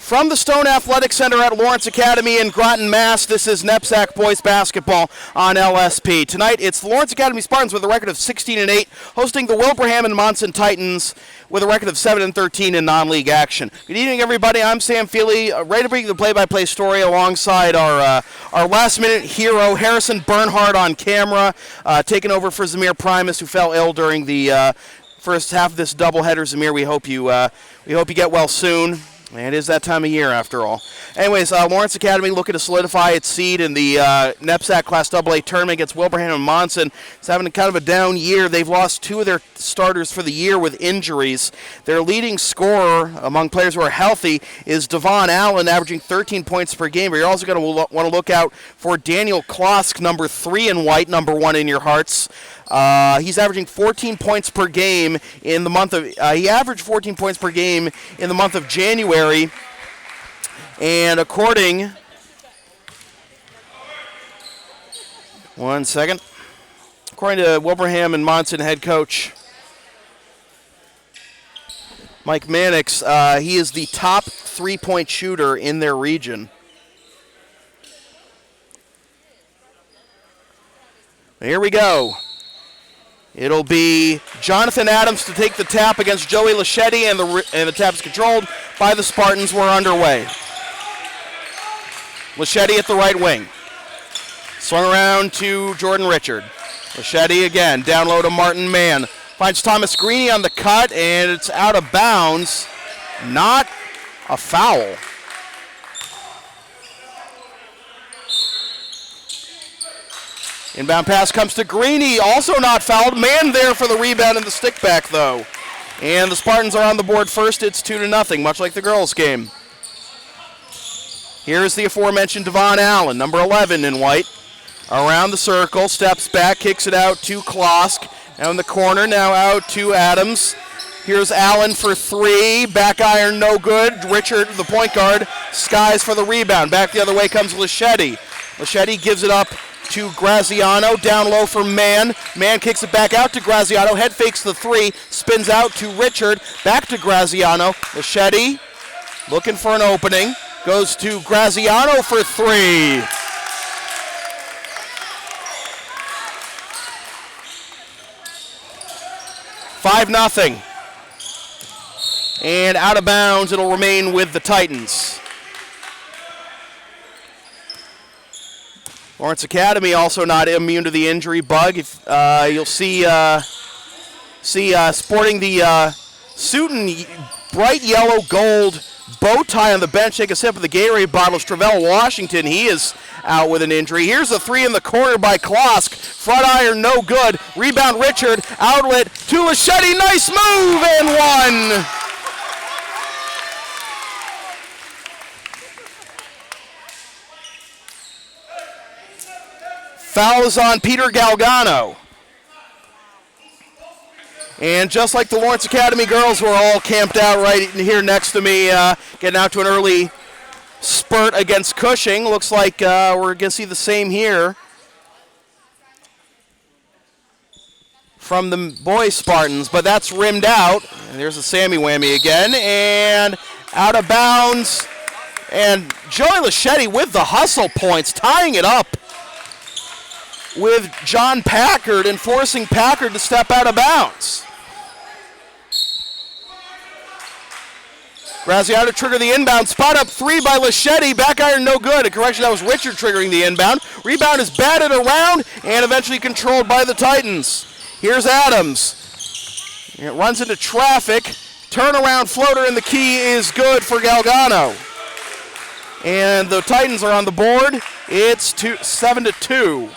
From the Stone Athletic Center at Lawrence Academy in Groton, Mass., this is NEPSAC boys basketball on LSP. Tonight, it's the Lawrence Academy Spartans with a record of 16-8, hosting the Wilbraham Monson Titans with a record of 7-13 in non-league action. Good evening, everybody. I'm Sam Feely, ready to bring you the play-by-play story alongside our last-minute hero, Harrison Bernhardt, on camera, taking over for Zamir Primus, who fell ill during the first half of this doubleheader. Zamir, we hope you get well soon. And it is that time of year, after all. Anyways, Lawrence Academy looking to solidify its seed in the NEPSAC Class AA tournament against Wilbraham Monson. It's having kind of a down year. They've lost two of their starters for the year with injuries. Their leading scorer among players who are healthy is Devon Allen, averaging 13 points per game. But you're also going to want to look out for Daniel Klosk, number 3 in white, number 1 in your hearts. He's averaging 14 points per game in the month of. He averaged 14 points per game in the month of January, and according. According to Wilbraham Monson head coach Mike Mannix, he is the top 3-point shooter in their region. Here we go. It'll be Jonathan Adams to take the tap against Joey Lachetti, and the tap is controlled by the Spartans. We're underway. Lachetti at the right wing. Swung around to Jordan Richard. Lachetti again, down low to Martin Mann. Finds Thomas Greeny on the cut, and it's out of bounds. Not a foul. Inbound pass comes to Greeny, also not fouled. Mann there for the rebound and the stick back, though. And the Spartans are on the board first. It's 2-0, much like the girls' game. Here's the aforementioned Devon Allen, number 11 in white. Around the circle, steps back, kicks it out to Klosk. Now in the corner, now out to Adams. Here's Allen for 3. Back iron, no good. Richard, the point guard, skies for the rebound. Back the other way comes Lachetti. Lachetti gives it up to Graziano, down low for Mann. Mann kicks it back out to Graziano, head fakes the 3, spins out to Richard, back to Graziano. Lachetti looking for an opening, goes to Graziano for 3. Five nothing. And out of bounds, it'll remain with the Titans. Lawrence Academy also not immune to the injury bug. You'll see sporting the suit and bright yellow gold bow tie on the bench. Take a sip of the Gatorade bottle. Travell Washington, he is out with an injury. Here's a 3 in the corner by Klosk. Front iron, no good. Rebound Richard. Outlet to Lachetti. Nice move and 1. Fouls on Peter Galgano. And just like the Lawrence Academy girls, were all camped out right here next to me, getting out to an early spurt against Cushing. Looks like we're going to see the same here from the boys Spartans, but that's rimmed out. And there's a Sammy Whammy again, and out of bounds. And Joey Lachetti with the hustle points, tying it up with John Packard and forcing Packard to step out of bounds. Graziano trigger the inbound. Spot up 3 by Lachetti. Back iron no good. A correction, that was Richard triggering the inbound. Rebound is batted around and eventually controlled by the Titans. Here's Adams. It runs into traffic. Turnaround floater, and the key is good for Galgano. And the Titans are on the board. It's 7-2.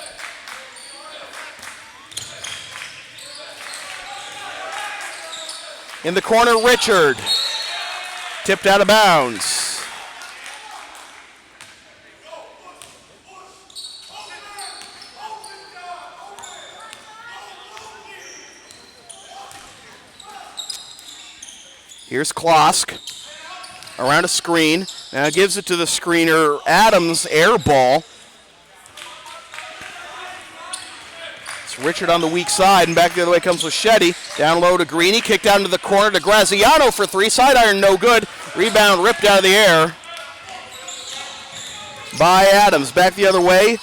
In the corner, Richard. Tipped out of bounds. Here's Klosk. Around a screen. Now gives it to the screener. Adams, air ball. Richard on the weak side, and back the other way comes Lachetti. Down low to Greeny, kicked down to the corner to Graziano for 3. Side iron, no good. Rebound ripped out of the air. by Adams. Back the other way.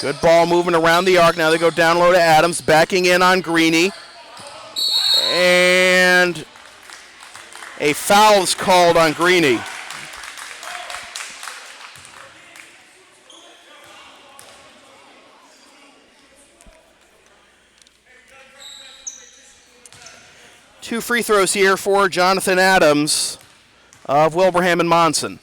Good ball moving around the arc. Now they go down low to Adams, backing in on Greeny. And a foul is called on Greeny. Two free throws here for Jonathan Adams of Wilbraham and Monson.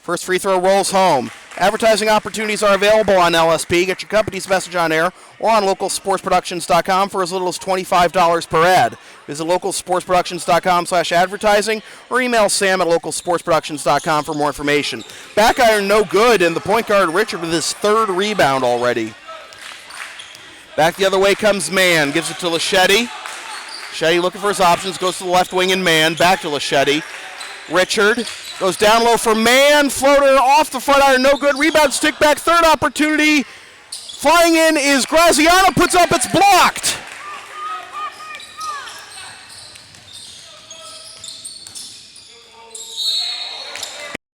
First free throw rolls home. Advertising opportunities are available on LSP. Get your company's message on air or on localsportsproductions.com for as little as $25 per ad. Visit localsportsproductions.com/advertising or email Sam at localsportsproductions.com for more information. Back iron no good, and the point guard Richard with his third rebound already. Back the other way comes Mann. Gives it to Lachetti. Lachetti looking for his options. Goes to the left wing and Mann. Back to Lachetti. Richard goes down low for Mann. Floater off the front iron. No good. Rebound, stick back. Third opportunity. Flying in is Graziano. Puts up. It's blocked.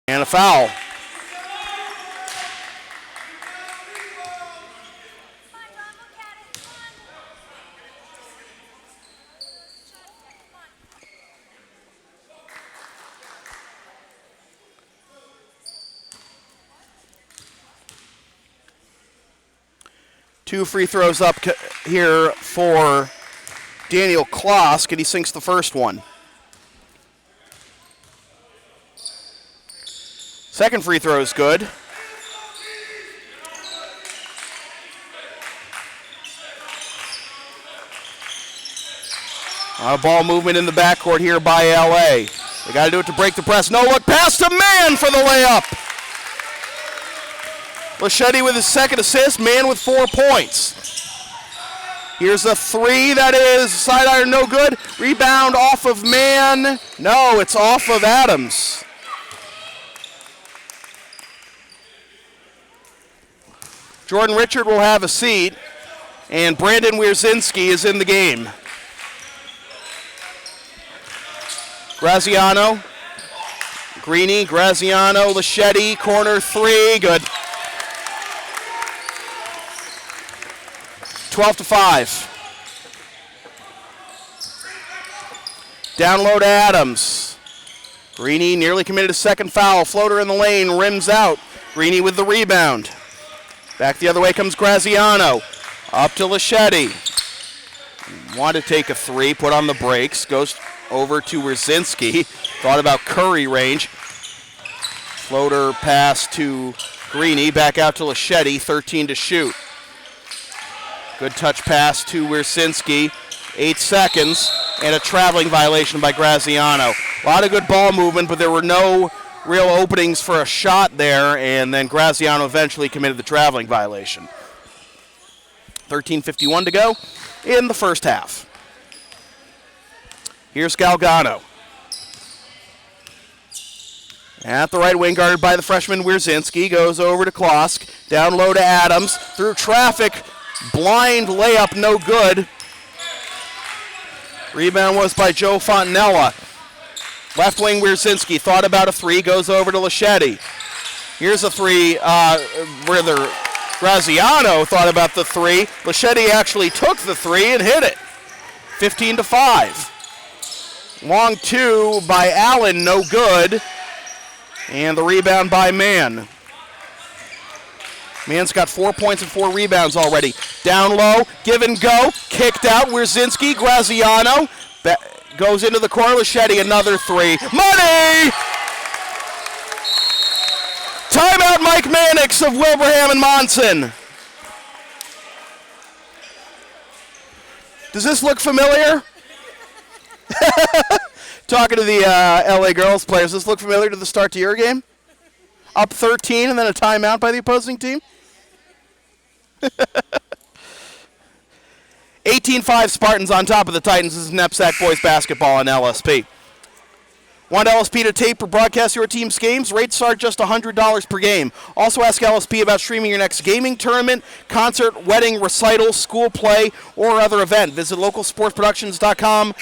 And a foul. Two free throws up here for Daniel Klosk, and he sinks the first one. Second free throw is good. Ball movement in the backcourt here by LA. They got to do it to break the press. No look pass to Mann for the layup. Lachetti with his second assist, Mann with 4 points. Here's a three, that is side iron, no good. Rebound off of Mann. No, it's off of Adams. Jordan Richard will have a seat, and Brandon Wierzinski is in the game. Graziano, Greeny, Graziano, Lachetti, corner three, good. 12-5. Down low to Adams. Greeny nearly committed a second foul. Floater in the lane, rims out. Greeny with the rebound. Back the other way comes Graziano. Up to Lachetti. Want to take a three, put on the brakes. Goes over to Wierzinski. Thought about Curry range. Floater pass to Greeny. Back out to Lachetti. 13 to shoot. Good touch pass to Wierzinski. 8 seconds, and a traveling violation by Graziano. A lot of good ball movement, but there were no real openings for a shot there, and then Graziano eventually committed the traveling violation. 13:51 to go in the first half. Here's Galgano. At the right wing, guarded by the freshman Wierzinski, goes over to Klosk. Down low to Adams. Through traffic. Blind layup, no good. Rebound was by Joe Fontanella. Left wing Wierzinski thought about a three, goes over to Lachetti. Here's a three, rather Graziano thought about the three. Lachetti actually took the three and hit it. 15-5. Long two by Allen, no good. And the rebound by Mann. Mann's got 4 points and 4 rebounds already. Down low, give and go, kicked out. Wierzinski, Graziano, goes into the corner. Lachetti, another three. Money! Timeout, Mike Mannix of Wilbraham and Monson. Does this look familiar? Talking to the LA girls players, does this look familiar to the start to your game? Up 13 and then a timeout by the opposing team? 18-5 Spartans on top of the Titans. This is NEPSAC boys basketball on LSP. Want LSP to tape or broadcast your team's games? Rates start just $100 per game. Also ask LSP about streaming your next gaming tournament, concert, wedding, recital, school play, or other event. Visit localsportsproductions.com/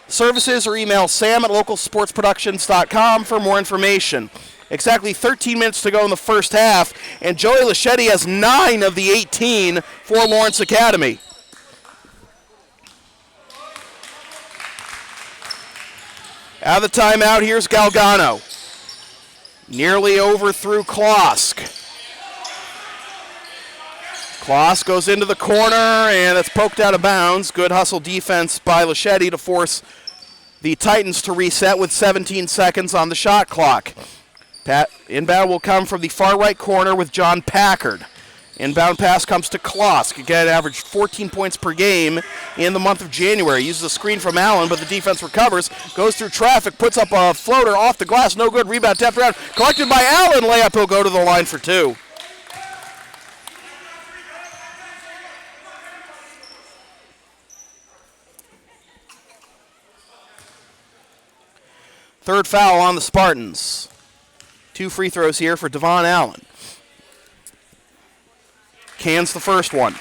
services or email sam@localsportsproductions.com for more information. Exactly 13 minutes to go in the first half, and Joey Laschetti has 9 of the 18 for Lawrence Academy. Out of the timeout, here's Galgano. Nearly overthrew Klosk. Klosk goes into the corner, and it's poked out of bounds. Good hustle defense by Laschetti to force the Titans to reset with 17 seconds on the shot clock. Inbound will come from the far right corner with John Packard. Inbound pass comes to Klosk. Again, averaged 14 points per game in the month of January. Uses a screen from Allen, but the defense recovers. Goes through traffic, puts up a floater off the glass. No good. Rebound tapped around. Collected by Allen. Layup. He'll go to the line for 2. Third foul on the Spartans. 2 free throws here for Devon Allen. Cans the first one.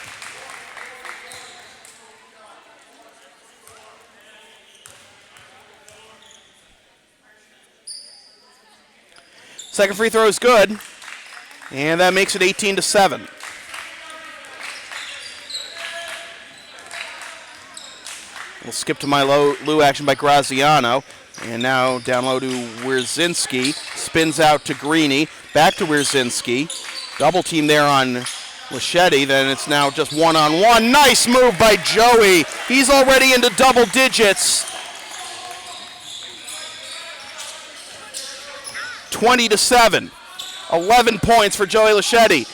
Second free throw is good, and that makes it 18-7. We'll skip to my low action by Graziano. And now down low to Wierzinski. Spins out to Greeny. Back to Wierzinski. Double team there on Laschetti. Then it's now just one-on-one. Nice move by Joey. He's already into double digits. 20-7. 11 points for Joey Laschetti.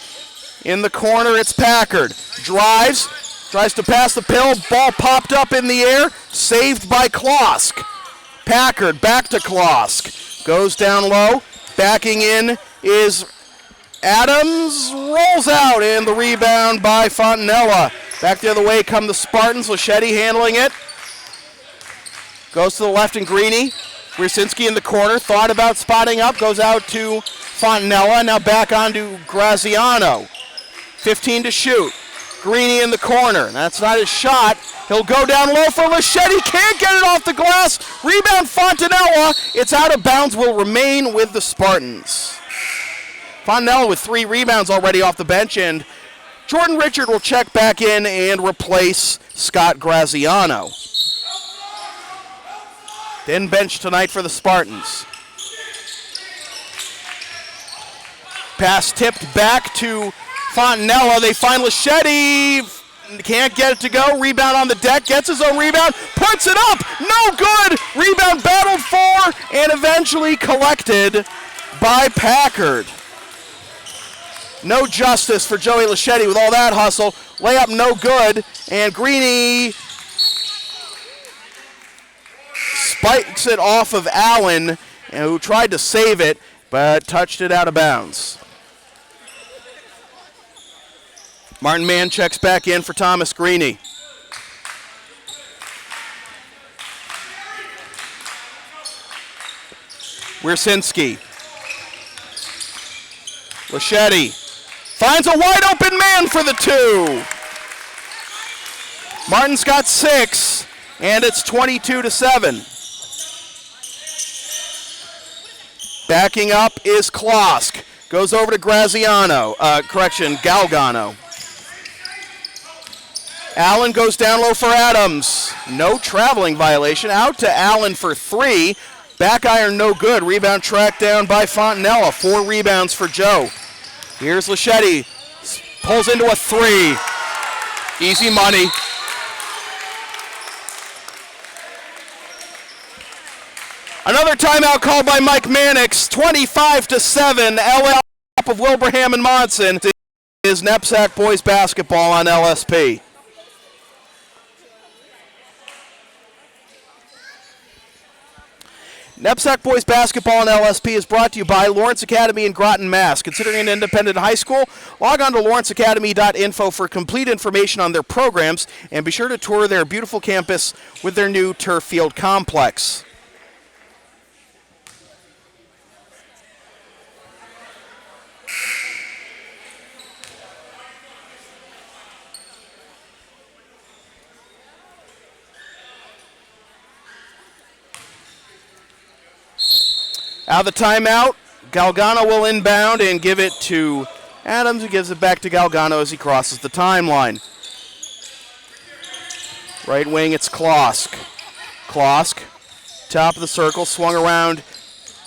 In the corner, it's Packard. Drives. Tries to pass the pill. Ball popped up in the air. Saved by Klosk. Packard back to Klosk. Goes down low. Backing in is Adams. Rolls out, and the rebound by Fontanella. Back the other way come the Spartans. Laschetti handling it. Goes to the left and Greeny. Wierzinski in the corner. Thought about spotting up. Goes out to Fontanella. Now back on to Graziano. 15 to shoot. Greeny in the corner. That's not his shot. He'll go down low for Laschetti. Can't get it off the glass. Rebound Fontanella. It's out of bounds. Will remain with the Spartans. Fontanella with 3 rebounds already off the bench, and Jordan Richard will check back in and replace Scott Graziano. Then bench tonight for the Spartans. Pass tipped back to Fontanella. They find Laschetti. Can't get it to go. Rebound on the deck. Gets his own rebound. Puts it up. No good. Rebound battled for and eventually collected by Packard. No justice for Joey Laschetti with all that hustle. Layup no good. And Greeny spikes it off of Allen, who tried to save it, but touched it out of bounds. Martin Mann checks back in for Thomas Greeny. Wierzinski. Laschetti finds a wide open man for the 2. Martin's got 6, and it's 22-7. Backing up is Klosk. Goes over to Galgano. Allen goes down low for Adams. No traveling violation. Out to Allen for 3. Back iron no good. Rebound tracked down by Fontanella. 4 rebounds for Joe. Here's Laschetti. Pulls into a 3. Easy money. Another timeout called by Mike Mannix. 25-7. LL of Wilbraham and Monson is NEPSAC boys basketball on LSP. NEPSAC boys basketball on LSP is brought to you by Lawrence Academy in Groton, Mass. Considering an independent high school, log on to lawrenceacademy.info for complete information on their programs, and be sure to tour their beautiful campus with their new turf field complex. Out of the timeout, Galgano will inbound and give it to Adams, who gives it back to Galgano as he crosses the timeline. Right wing, it's Klosk. Klosk, top of the circle, swung around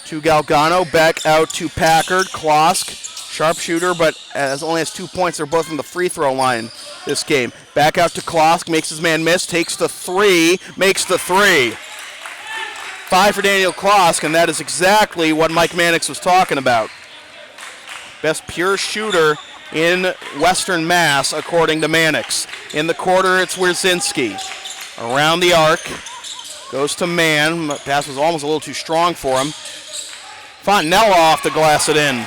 to Galgano, back out to Packard. Klosk, sharpshooter, but only has 2 points. They're both on the free throw line this game. Back out to Klosk, makes his man miss, takes the three, makes the three. 5 for Daniel Klosk, and that is exactly what Mike Mannix was talking about. Best pure shooter in Western Mass, according to Mannix. In the quarter, it's Wierzinski. Around the arc, goes to Mann. Pass was almost a little too strong for him. Fontanella off the glass it in.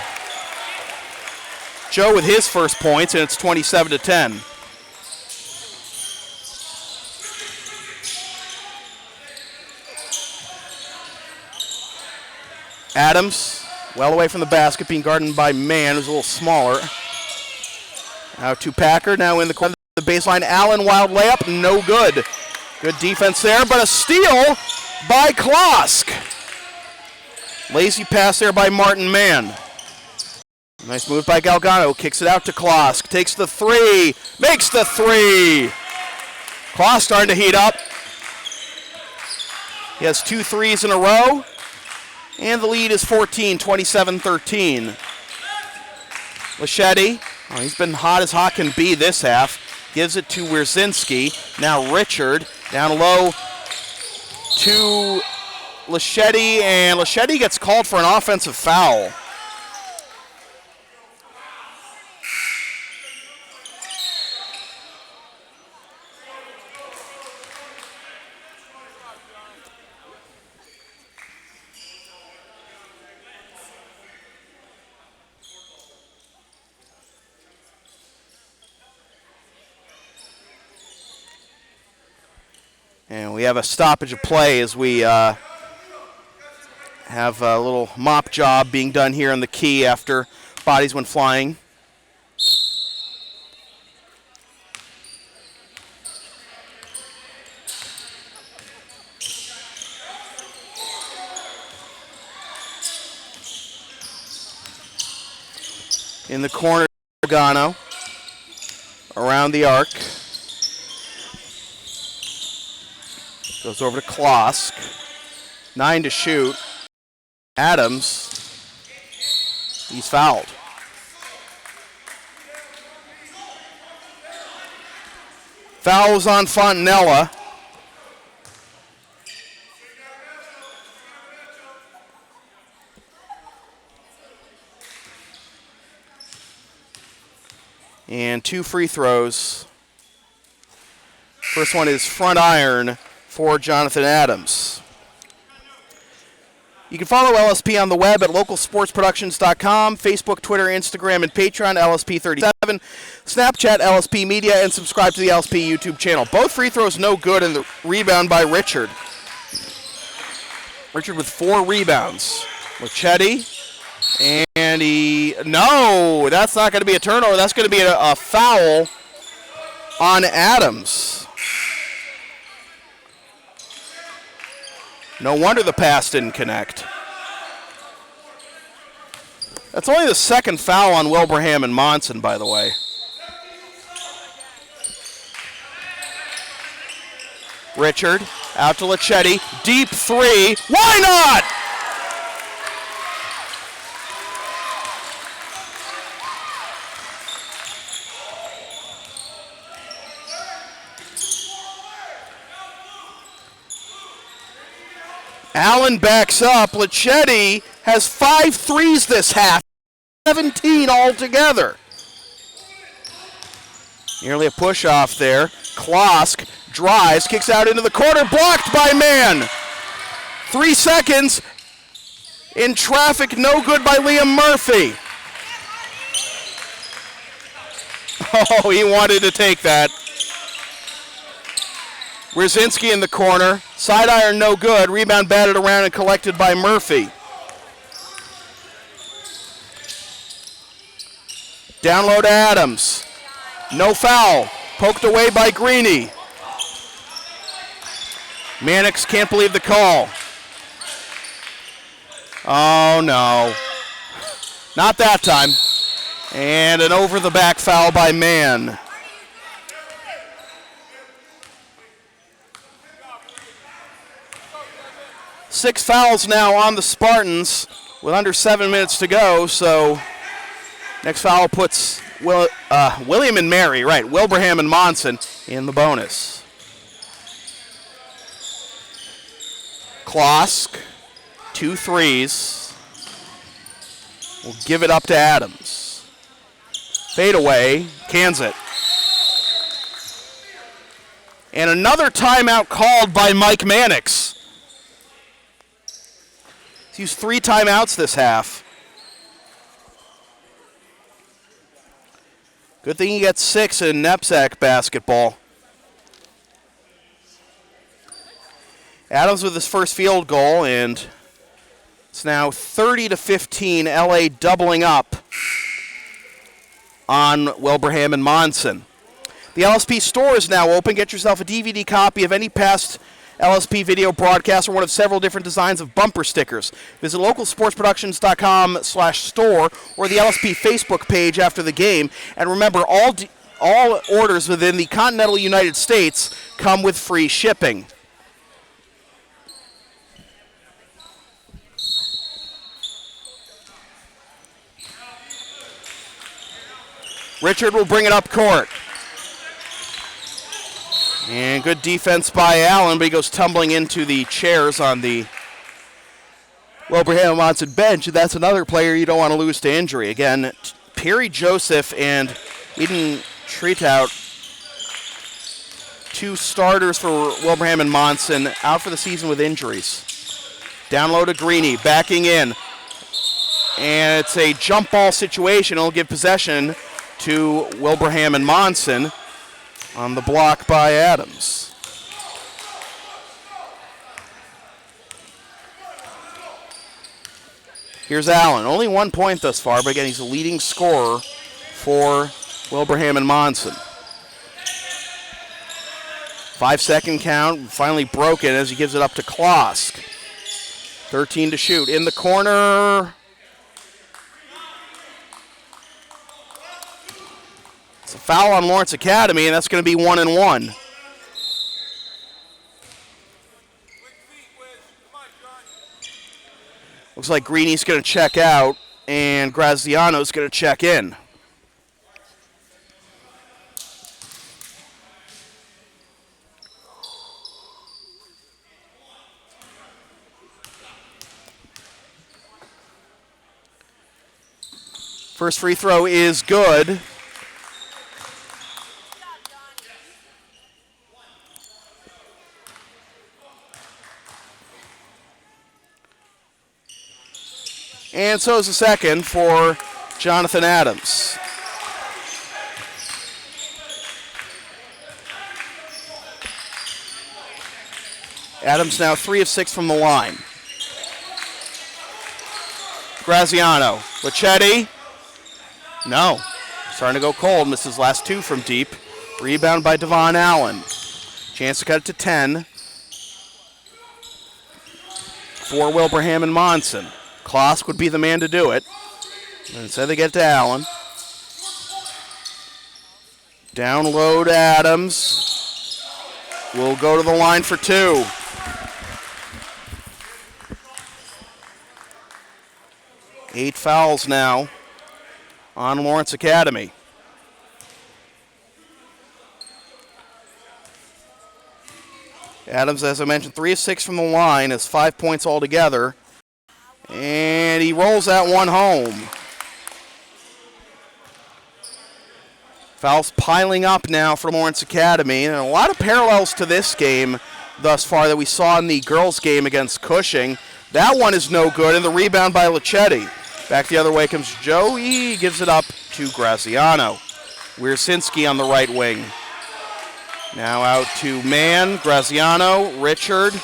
Joe with his first points, and it's 27-10. Adams, well away from the basket, being guarded by Mann, who's a little smaller. Now to Packard, now in the corner of the baseline. Allen, wild layup, no good. Good defense there, but a steal by Klosk. Lazy pass there by Martin Mann. Nice move by Galgano, kicks it out to Klosk, takes the three, makes the three. Klosk starting to heat up. He has 2 threes in a row. And the lead is 14, 27-13. Leschetti, he's been hot as hot can be this half. Gives it to Wierzinski. Now Richard, down low to Leschetti, and Leschetti gets called for an offensive foul. And we have a stoppage of play as we have a little mop job being done here on the key after bodies went flying. In the corner, Gargano around the arc. Goes over to Klosk. 9 to shoot. Adams. He's fouled. Fouls on Fontanella. And 2 free throws. First one is front iron for Jonathan Adams. You can follow LSP on the web at localsportsproductions.com, Facebook, Twitter, Instagram, and Patreon, LSP37, Snapchat, LSP Media, and subscribe to the LSP YouTube channel. Both free throws no good, and the rebound by Richard. Richard with 4 rebounds. Leschetti, and no, that's not going to be a turnover. That's going to be a foul on Adams. No wonder the pass didn't connect. That's only the second foul on Wilbraham and Monson, by the way. Richard, out to Leschetti, deep 3. Why not? Allen backs up. Leschetti has 5 threes this half, 17 altogether. Nearly a push-off there. Klosk drives, kicks out into the corner, blocked by Mann. 3 seconds in traffic, no good by Liam Murphy. Oh, he wanted to take that. Wierzinski in the corner. Side iron no good. Rebound batted around and collected by Murphy. Down low to Adams. No foul. Poked away by Greeny. Mannix can't believe the call. Oh, no. Not that time. And an over-the-back foul by Mann. Six fouls now on the Spartans with under 7 minutes to go, so next foul puts William and Mary, right, Wilbraham and Monson in the bonus. Klosk, 2 threes. Will give it up to Adams. Fade away, cans it. And another timeout called by Mike Mannix. He's used 3 timeouts this half. Good thing he gets 6 in NEPSAC basketball. Adams with his first field goal, and it's now 30-15, LA doubling up on Wilbraham and Monson. The LSP store is now open. Get yourself a DVD copy of any past LSP video broadcast or one of several different designs of bumper stickers. Visit localsportsproductions.com/store or the LSP Facebook page after the game. And remember, all orders within the continental United States come with free shipping. Richard will bring it up court. And good defense by Allen, but he goes tumbling into the chairs on the Wilbraham Monson bench. And that's another player you don't want to lose to injury. Again, Perry Joseph and Eden Treatout, 2 starters for Wilbraham and Monson, out for the season with injuries. Down low to Greeny, backing in. And it's a jump ball situation. It'll give possession to Wilbraham and Monson on the block by Adams. Here's Allen. Only 1 point thus far, but again, he's the leading scorer for Wilbraham and Monson. 5-second count, finally broken as he gives it up to Klosk. 13 to shoot. In the corner. It's a foul on Lawrence Academy, and that's going to be 1 and 1. Looks like Greeny's going to check out, and Graziano's going to check in. First free throw is good. And so is the second for Jonathan Adams. Adams now 3 of 6 from the line. Graziano. Lichetti. No. Starting to go cold. Misses last 2 from deep. Rebound by Devon Allen. Chance to cut it to 10 for Wilbraham and Monson. Klosk would be the man to do it. And instead they get to Allen. Down low to Adams. Will go to the line for 2. Eight fouls now on Lawrence Academy. Adams, as I mentioned, 3 of 6 from the line, has 5 points altogether. And he rolls that one home. Fouls piling up now for Lawrence Academy. And a lot of parallels to this game thus far that we saw in the girls' game against Cushing. That one is no good, and the rebound by Lichetti. Back the other way comes Joey. Gives it up to Graziano. Wiercinski on the right wing. Now out to Mann, Graziano, Richard.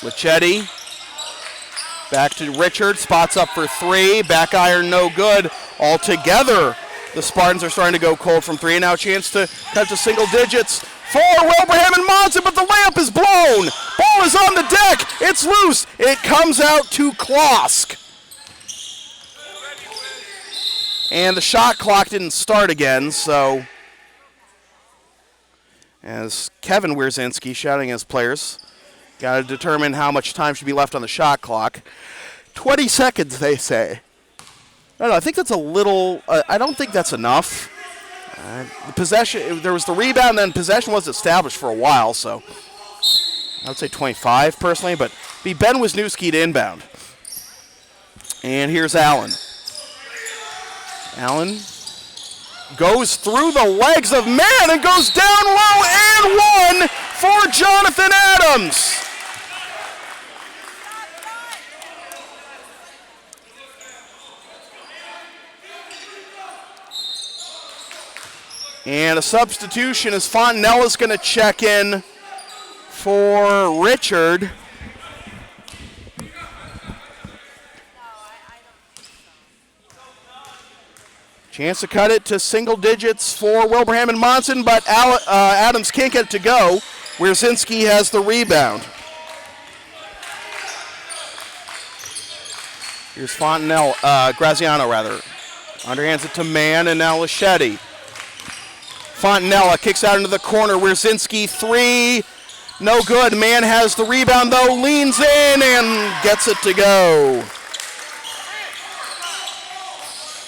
Lichetti. Back to Richard, spots up for 3. Back iron, no good. Altogether, the Spartans are starting to go cold from 3. Now a chance to cut to single digits for Wilbraham and Monson, but the layup is blown. Ball is on the deck. It's It's loose. It comes out to Klosk. And the shot clock didn't start again, so as Kevin Wierzinski shouting at his players, got to determine how much time should be left on the shot clock. 20 seconds, they say. I don't know, I think that's a little, I don't think that's enough. The possession, there was the rebound, and then possession was established for a while, so I would say 25 personally, but be Ben Wisniewski to inbound. And here's Allen. Allen goes through the legs of Mann and goes down low and one for Jonathan Adams. And a substitution as Fontanella's going to check in for Richard. Chance to cut it to single digits for Wilbraham and Monson, but Adams can't get it to go. Wierzinski has the rebound. Here's Graziano rather. Underhands it to Mann, and now Laschetti. Fontanella kicks out into the corner. Wierzinski, three. No good. Mann has the rebound, though. Leans in and gets it to go.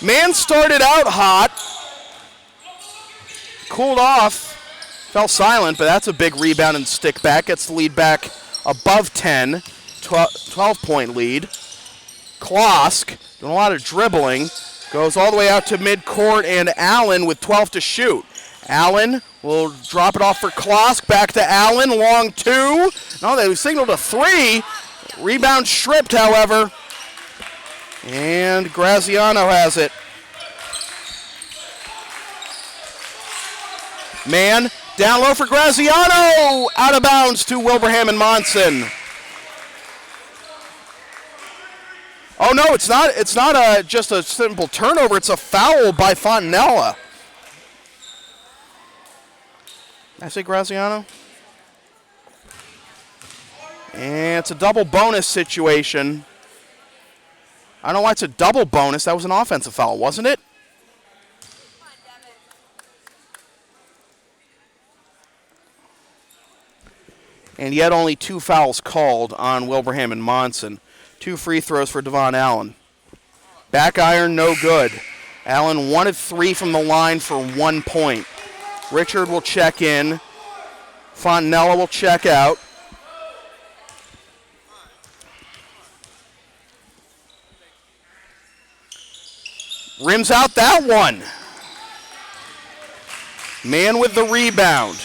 Mann started out hot. Cooled off. Fell silent, but that's a big rebound and stick back. Gets the lead back above 10. 12-point lead. Klosk doing a lot of dribbling. Goes all the way out to midcourt, and Allen with 12 to shoot. Allen will drop it off for Klosk. Back to Allen. Long two. No, they signaled a three. Rebound stripped, however. And Graziano has it. Mann down low for Graziano. Out of bounds to Wilbraham and Monson. Oh no, it's not. It's not just a simple turnover. It's a foul by Fontanella. Did I say Graziano? And it's a double bonus situation. I don't know why it's a double bonus. That was an offensive foul, wasn't it? And yet only 2 fouls called on Wilbraham and Monson. 2 free throws for Devon Allen. Back iron, no good. Allen 1 of 3 from the line for 1 point. Richard will check in. Fontanella will check out. Rims out that one. Mann with the rebound.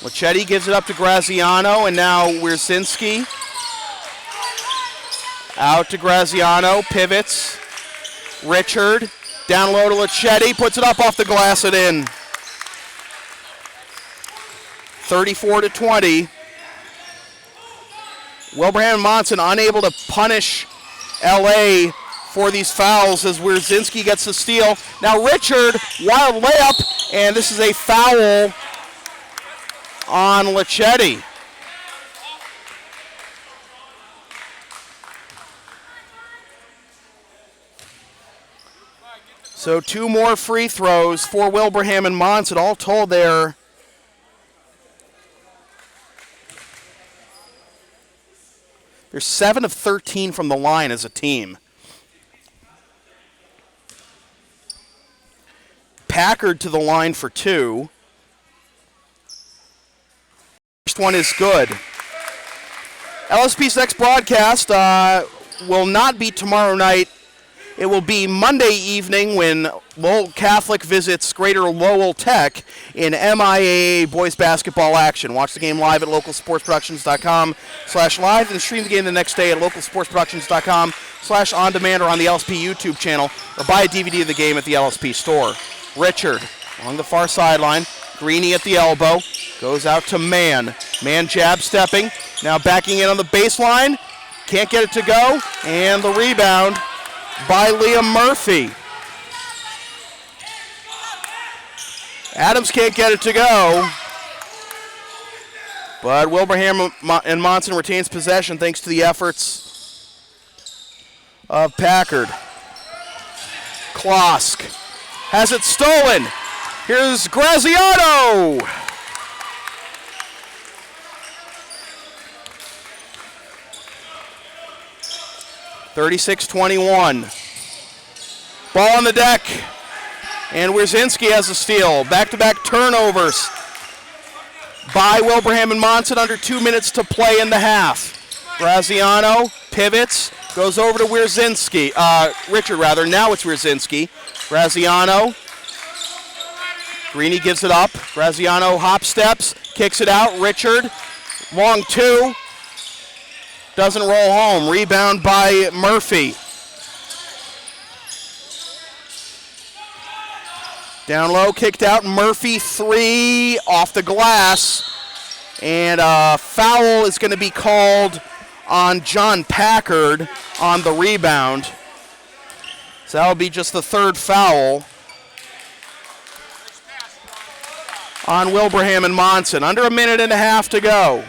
Lachetti gives it up to Graziano, and now Wierzinski. Out to Graziano, pivots. Richard, down low to Lachetti, puts it up off the glass and in. 34-20. Wilbraham and Monson unable to punish LA for these fouls as Wierzinski gets the steal. Now Richard, wild layup, and this is a foul on Lachetti. So 2 more free throws for Wilbraham and Monson. All told they're They're 7 of 13 from the line as a team. Packard to the line for 2. First one is good. LSP's next broadcast will not be tomorrow night. It will be Monday evening when Lowell Catholic visits Greater Lowell Tech in MIAA boys basketball action. Watch the game live at localsportsproductions.com/live and stream the game the next day at localsportsproductions.com/on-demand or on the LSP YouTube channel, or buy a DVD of the game at the LSP store. Richard along the far sideline. Greeny at the elbow. Goes out to Mann. Mann jab stepping. Now backing in on the baseline. Can't get it to go. And the rebound by Liam Murphy. Adams can't get it to go. But Wilbraham and Monson retains possession thanks to the efforts of Packard. Klosk has it stolen. Here's Graziano. (36-21). Ball on the deck. And Wierzinski has a steal. Back-to-back turnovers by Wilbraham and Monson. Under 2 minutes to play in the half. Graziano pivots, goes over to Wierzinski. Richard, rather. Now it's Wierzinski. Graziano. Greeny gives it up. Graziano hop steps, kicks it out. Richard, long two. Doesn't roll home. Rebound by Murphy. Down low, kicked out. Murphy, three, off the glass. And a foul is going to be called on John Packard on the rebound. So that will be just the third foul on Wilbraham and Monson. Under a minute and a half to go.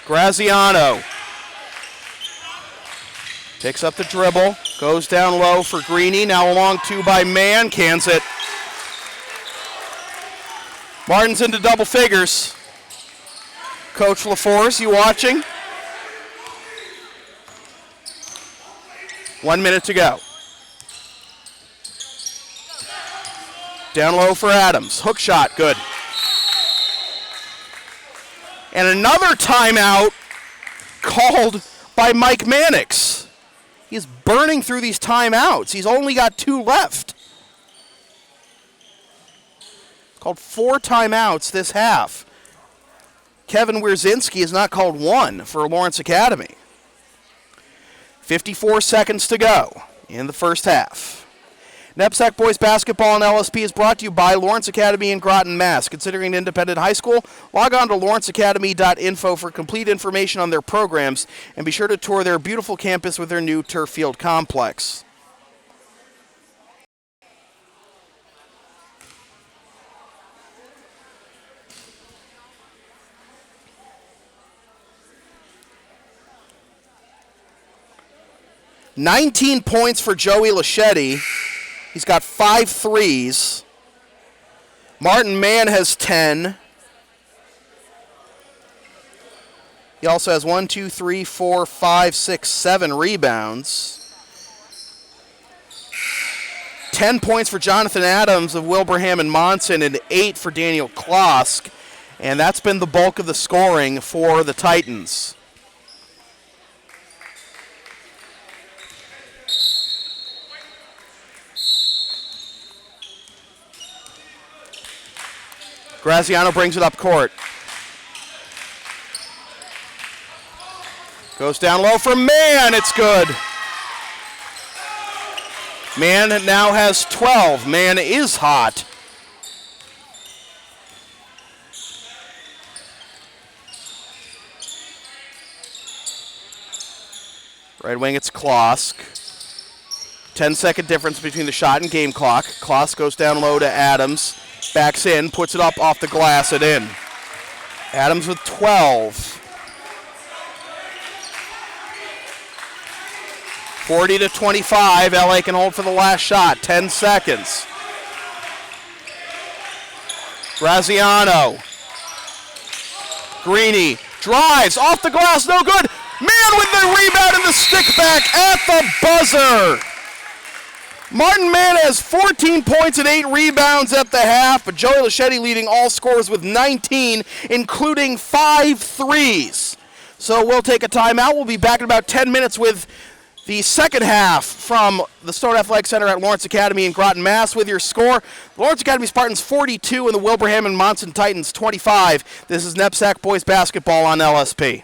Graziano picks up the dribble, goes down low for Greeny. Now along two by Mann, cans it. Martin's into double figures. Coach LaForce, you watching? 1 minute to go. Down low for Adams. Hook shot, good. And another timeout called by Mike Mannix. He's burning through these timeouts. He's only got 2 left. Called 4 timeouts this half. Kevin Wierzinski has not called 1 for Lawrence Academy. 54 seconds to go in the first half. NEPSAC Boys Basketball and LSP is brought to you by Lawrence Academy in Groton, Mass. Considering an independent high school, log on to lawrenceacademy.info for complete information on their programs, and be sure to tour their beautiful campus with their new turf field complex. (19 points for Joey Laschetti. He's got 5 threes. Martin Mann has 10. He also has 1, 2, 3, 4, 5, 6, 7 rebounds. 10 points for Jonathan Adams of Wilbraham and Monson, and 8 for Daniel Klosk. And that's been the bulk of the scoring for the Titans. Graziano brings it up court. Goes down low for Mann. It's good. Mann now has 12. Mann is hot. Right wing, it's Klosk. 10-second difference between the shot and game clock. Klosk goes down low to Adams. Backs in, puts it up off the glass and in. Adams with 12. 40-25. LA can hold for the last shot. 10 seconds. Graziano. Greeny drives off the glass, no good. Mann with the rebound and the stick back at the buzzer. Martin Mann has 14 points and 8 rebounds at the half, but Joey Laschetti leading all scorers with 19, including 5 threes. So we'll take a timeout. We'll be back in about 10 minutes with the second half from the Stone Athletic Center at Lawrence Academy in Groton, Mass. With your score, Lawrence Academy Spartans 42 and the Wilbraham and Monson Titans 25. This is NEPSAC Boys Basketball on LSP.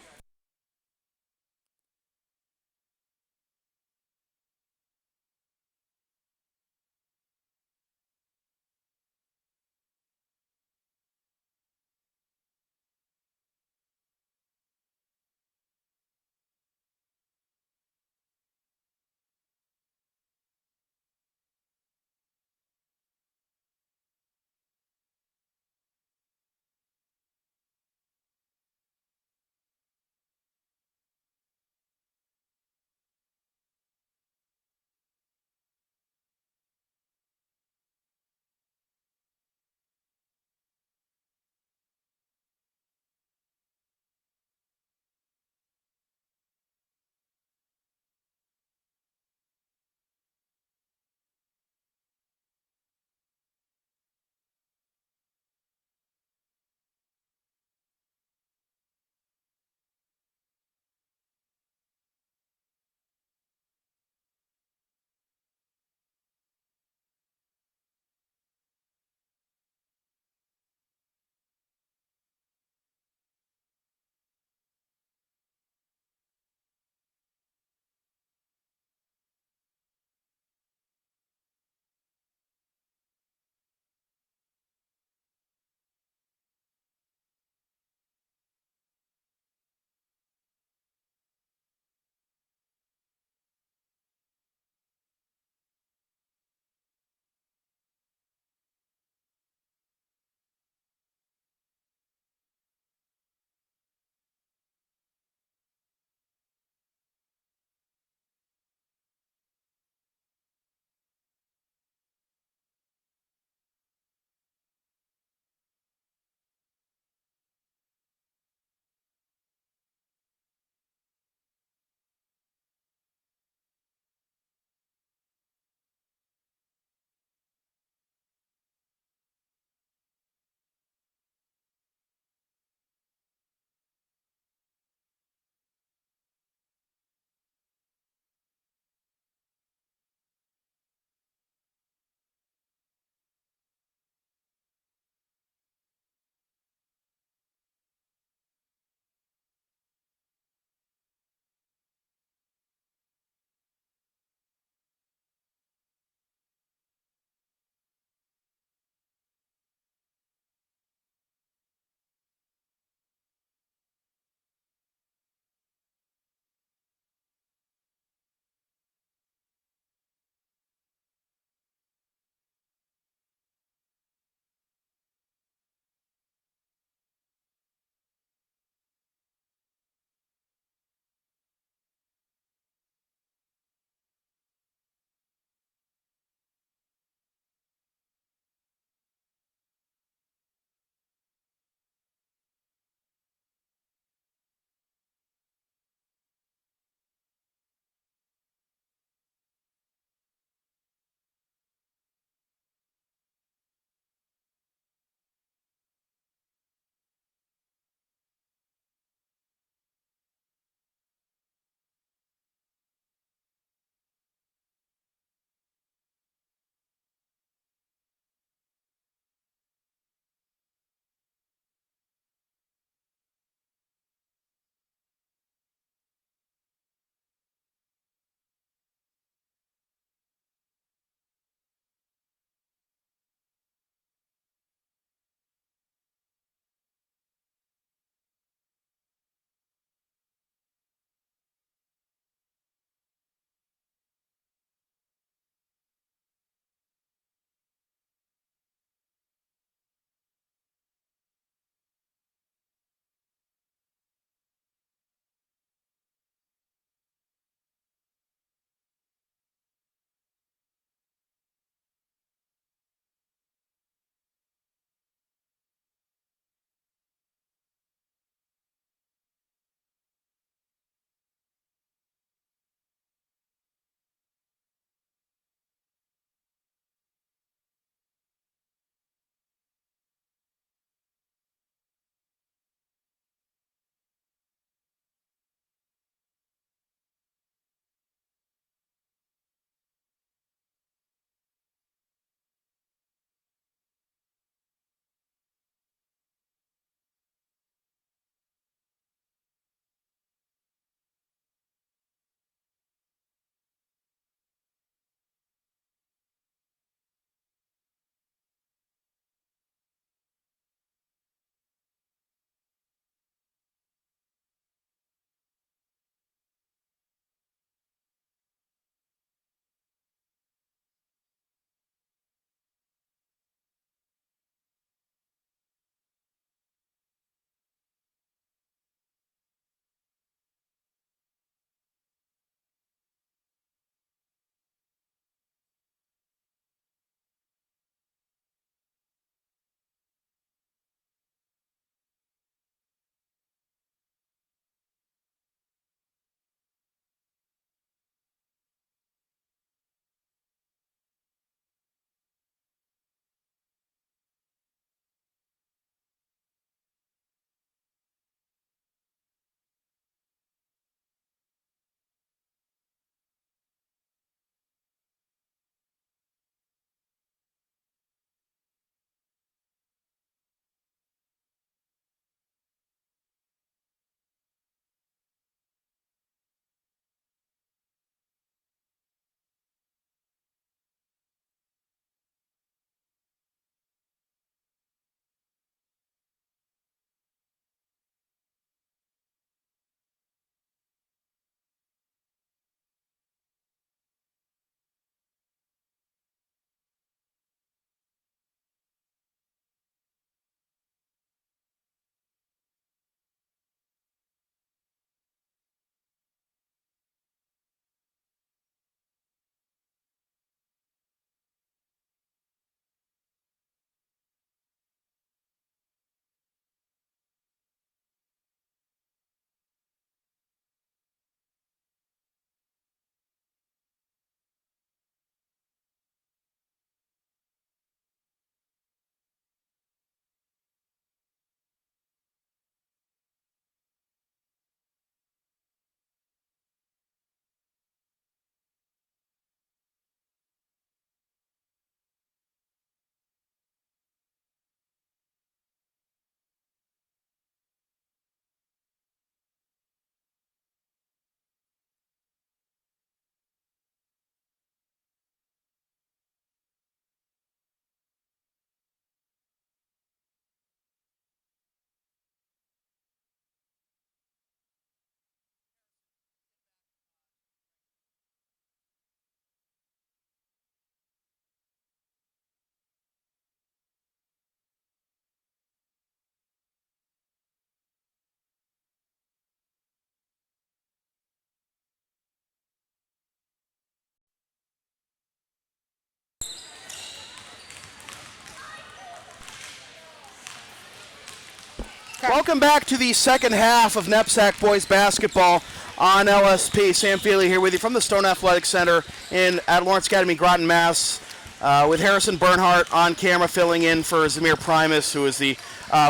Welcome back to the second half of NEPSAC boys basketball on LSP. Sam Feely here with you from the Stone Athletic Center at Lawrence Academy, Groton, Mass. With Harrison Bernhardt on camera filling in for Zamir Primus, who is the,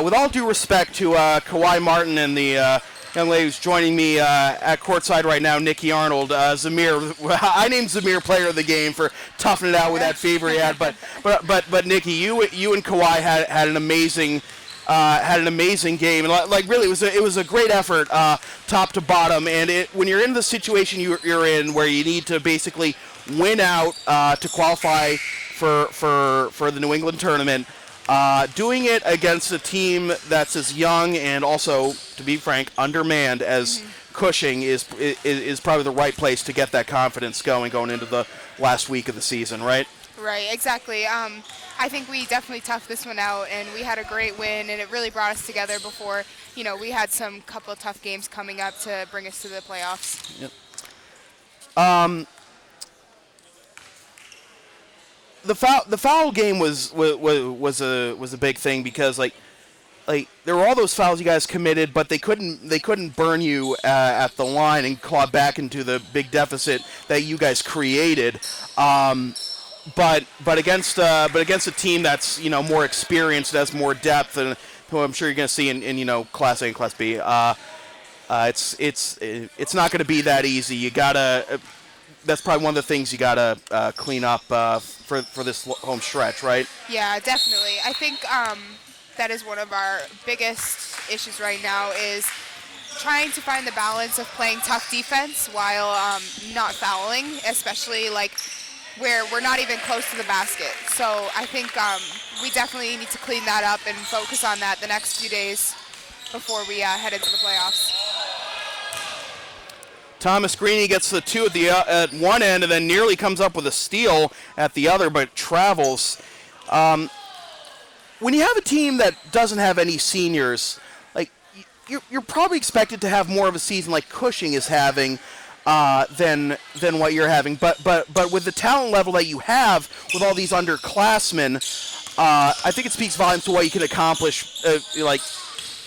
with all due respect to Kawhi Martin and the young lady who's joining me at courtside right now, Nikki Arnold. Zamir, I named Zamir player of the game for toughing it out with that fever he had, but Nikki, you and Kawhi had an amazing game, and like really it was a great effort top to bottom. And when you're in the situation you're in where you need to basically win out to qualify for the New England tournament, doing it against a team that's as young and also, to be frank, undermanned as Cushing is probably the right place to get that confidence going into the last week of the season, right? Right, exactly. I think we definitely toughed this one out, and we had a great win, and it really brought us together before, we had some couple of tough games coming up to bring us to the playoffs. Yep. The foul game was a big thing because like there were all those fouls you guys committed, but they couldn't burn you at the line and claw back into the big deficit that you guys created. But against a team that's more experienced, has more depth, and who I'm sure you're going to see in Class A and Class B, it's not going to be that easy. You gotta. That's probably one of the things you gotta clean up for this home stretch, right? Yeah, definitely. I think that is one of our biggest issues right now is trying to find the balance of playing tough defense while not fouling, especially where we're not even close to the basket. So I think we definitely need to clean that up and focus on that the next few days before we head into the playoffs. Thomas Greeny gets the two at one end and then nearly comes up with a steal at the other, but travels. When you have a team that doesn't have any seniors, you're probably expected to have more of a season like Cushing is having than what you're having. But with the talent level that you have with all these underclassmen, I think it speaks volumes to what you can accomplish.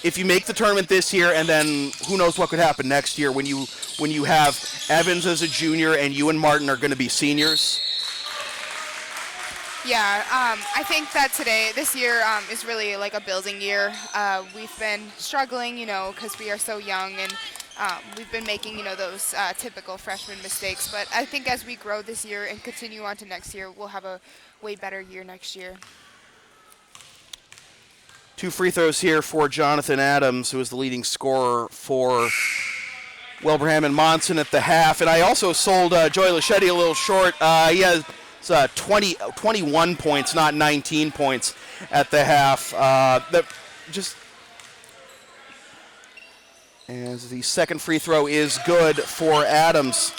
If you make the tournament this year, and then who knows what could happen next year when you have Evans as a junior and you and Martin are going to be seniors. Yeah, I think that this year is really like a building year. We've been struggling, because we are so young, and we've been making, those typical freshman mistakes. But I think as we grow this year and continue on to next year, we'll have a way better year next year. 2 free throws here for Jonathan Adams, who is the leading scorer for Wilbraham and Monson at the half. And I also sold Joey Lachetti a little short. He has 21 points, not 19 points at the half. As the second free throw is good for Adams.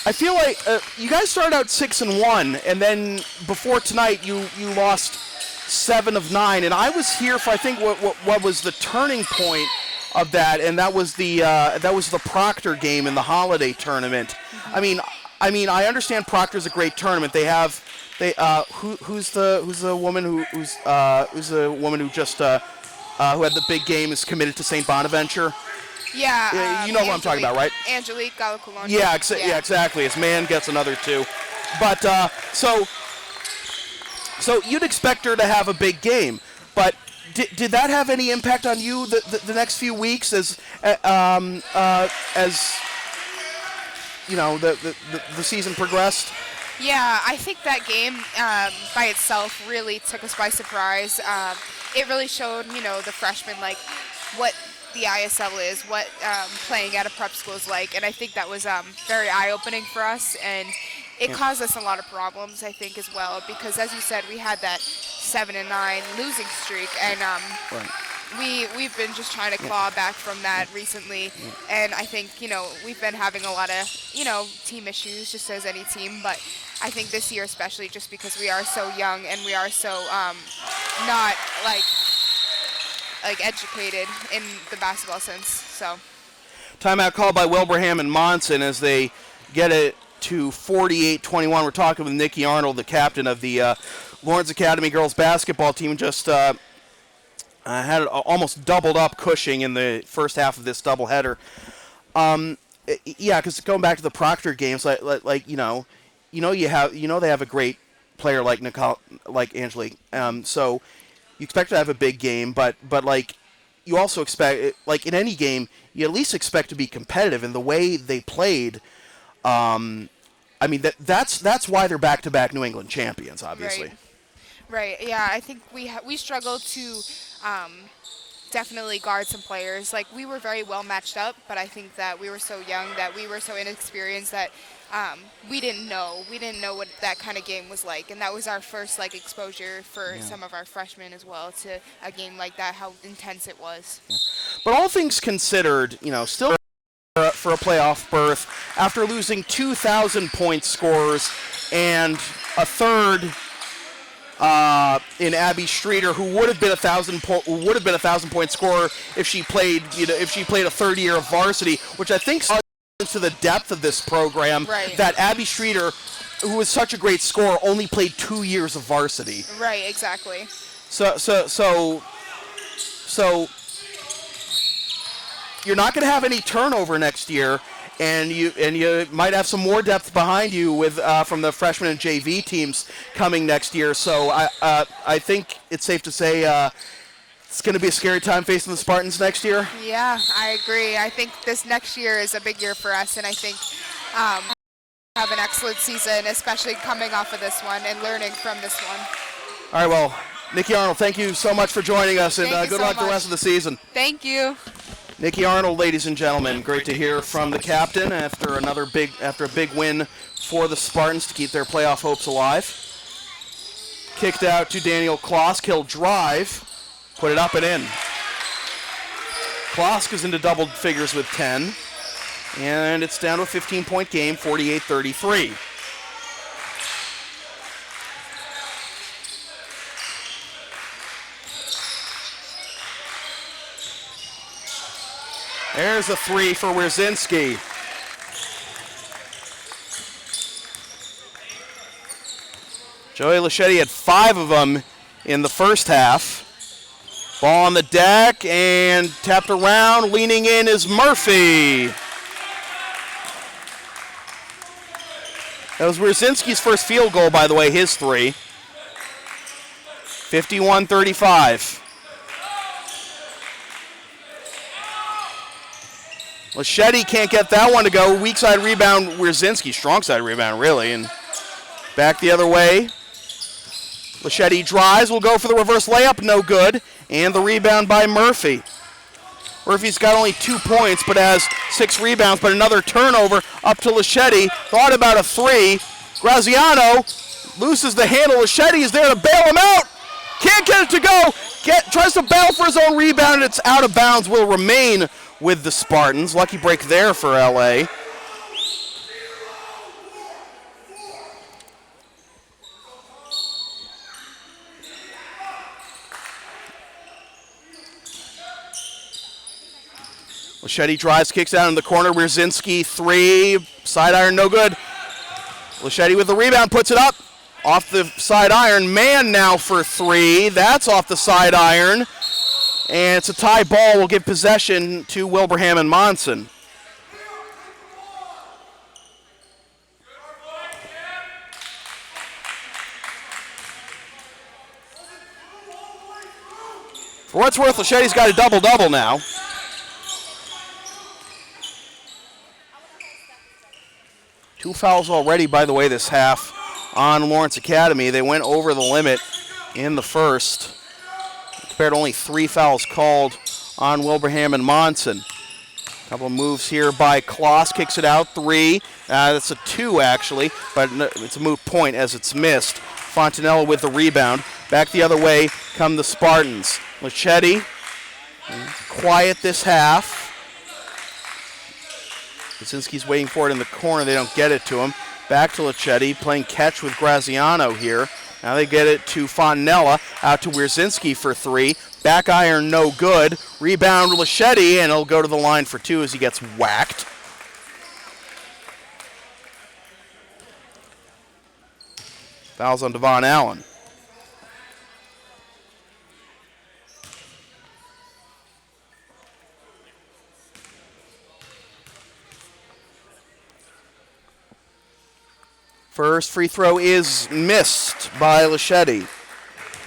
I feel like you guys started out 6-1, and then before tonight you lost 7 of 9, and I was here for I think what was the turning point of that, and that was the Proctor game in the holiday tournament. I mean I understand Proctor's a great tournament. Who's the woman who just who had the big game is committed to St. Bonaventure. Yeah, you know what I'm talking about, right? Angelique Galaculon. Yeah, exactly. His man gets another 2. But so you'd expect her to have a big game, but did that have any impact on you the next few weeks as the season progressed? Yeah, I think that game by itself really took us by surprise. It really showed, the freshmen what the ISL is, what playing at a prep school is like, and I think that was very eye-opening for us, and it caused us a lot of problems, I think, as well, because as you said, we had that 7-9 losing streak, and we've been just trying to claw back from that recently, and I think, we've been having a lot of, team issues, just as any team, but I think this year especially, just because we are so young and we are so not, educated in the basketball sense, so. Timeout called by Wilbraham and Monson as they get it to 48-21. We're talking with Nikki Arnold, the captain of the Lawrence Academy girls basketball team just had almost doubled up Cushing in the first half of this doubleheader. Yeah, because going back to the Proctor games, like they have a great player like Angelique. So you expect to have a big game, but like you also expect, like in any game, you at least expect to be competitive. And the way they played, I mean that's why they're back-to-back New England champions, obviously. Right. Yeah, I think we struggled to definitely guard some players. Like, we were very well matched up, but I think that we were so young, that we were so inexperienced that we didn't know what that kind of game was like, and that was our first like exposure for some of our freshmen as well to a game like that, how intense it was. Yeah. But all things considered, still for a playoff berth after losing 2,000-point scorers and a third in Abby Streeter, who would have been a 1,000-point scorer if she played a third year of varsity, which I think speaks to the depth of this program. Right. That Abby Streeter, who was such a great scorer, only played 2 years of varsity. Right. Exactly. So you're not going to have any turnover next year, and you might have some more depth behind you with from the freshman and JV teams coming next year. So I think it's safe to say it's going to be a scary time facing the Spartans next year. Yeah, I agree. I think this next year is a big year for us, and I think have an excellent season, especially coming off of this one and learning from this one. All right, well, Nikki Arnold, thank you so much for joining us, and good luck the rest of the season. Thank you. Nikki Arnold, ladies and gentlemen, great to hear from the captain after a big win for the Spartans to keep their playoff hopes alive. Kicked out to Daniel Klosk, he'll drive, put it up and in. Klosk is into double figures with 10, and it's down to a 15-point game, 48-33. There's a three for Wierzinski. Joey Lachetti had 5 of them in the first half. Ball on the deck and tapped around. Leaning in is Murphy. That was Wierzinski's first field goal, by the way, his 3. 51-35. Lachetti can't get that one to go. Weak side rebound, Wierzinski. Strong side rebound, really. And back the other way. Lachetti drives, will go for the reverse layup, no good. And the rebound by Murphy. Murphy's got only 2 points, but has 6 rebounds, but another turnover up to Lachetti. Thought about a 3. Graziano loses the handle. Lachetti is there to bail him out. Can't get it to go. Tries to bail for his own rebound, and it's out of bounds. Will remain with the Spartans. Lucky break there for LA. Lachetti drives, kicks out in the corner. Wierzinski 3, side iron, no good. Lachetti with the rebound, puts it up. Off the side iron, man now for 3. That's off the side iron. And it's a tie ball. Will give possession to Wilbraham and Monson. For what's worth, Lachetti's got a double-double now. Two fouls already, by the way, this half on Lawrence Academy. They went over the limit in the first. Compared to only 3 fouls called on Wilbraham and Monson. Couple of moves here by Kloss, kicks it out, 3. That's a 2 actually, but it's a moot point as it's missed. Fontanella with the rebound. Back the other way come the Spartans. Lachetti, quiet this half. Wierzinski's waiting for it in the corner. They don't get it to him. Back to Lachetti, playing catch with Graziano here. Now they get it to Fontanella, out to Wierzinski for 3. Back iron, no good. Rebound Lachetti, and he'll go to the line for 2 as he gets whacked. Fouls on Devon Allen. First free throw is missed by Lachetti.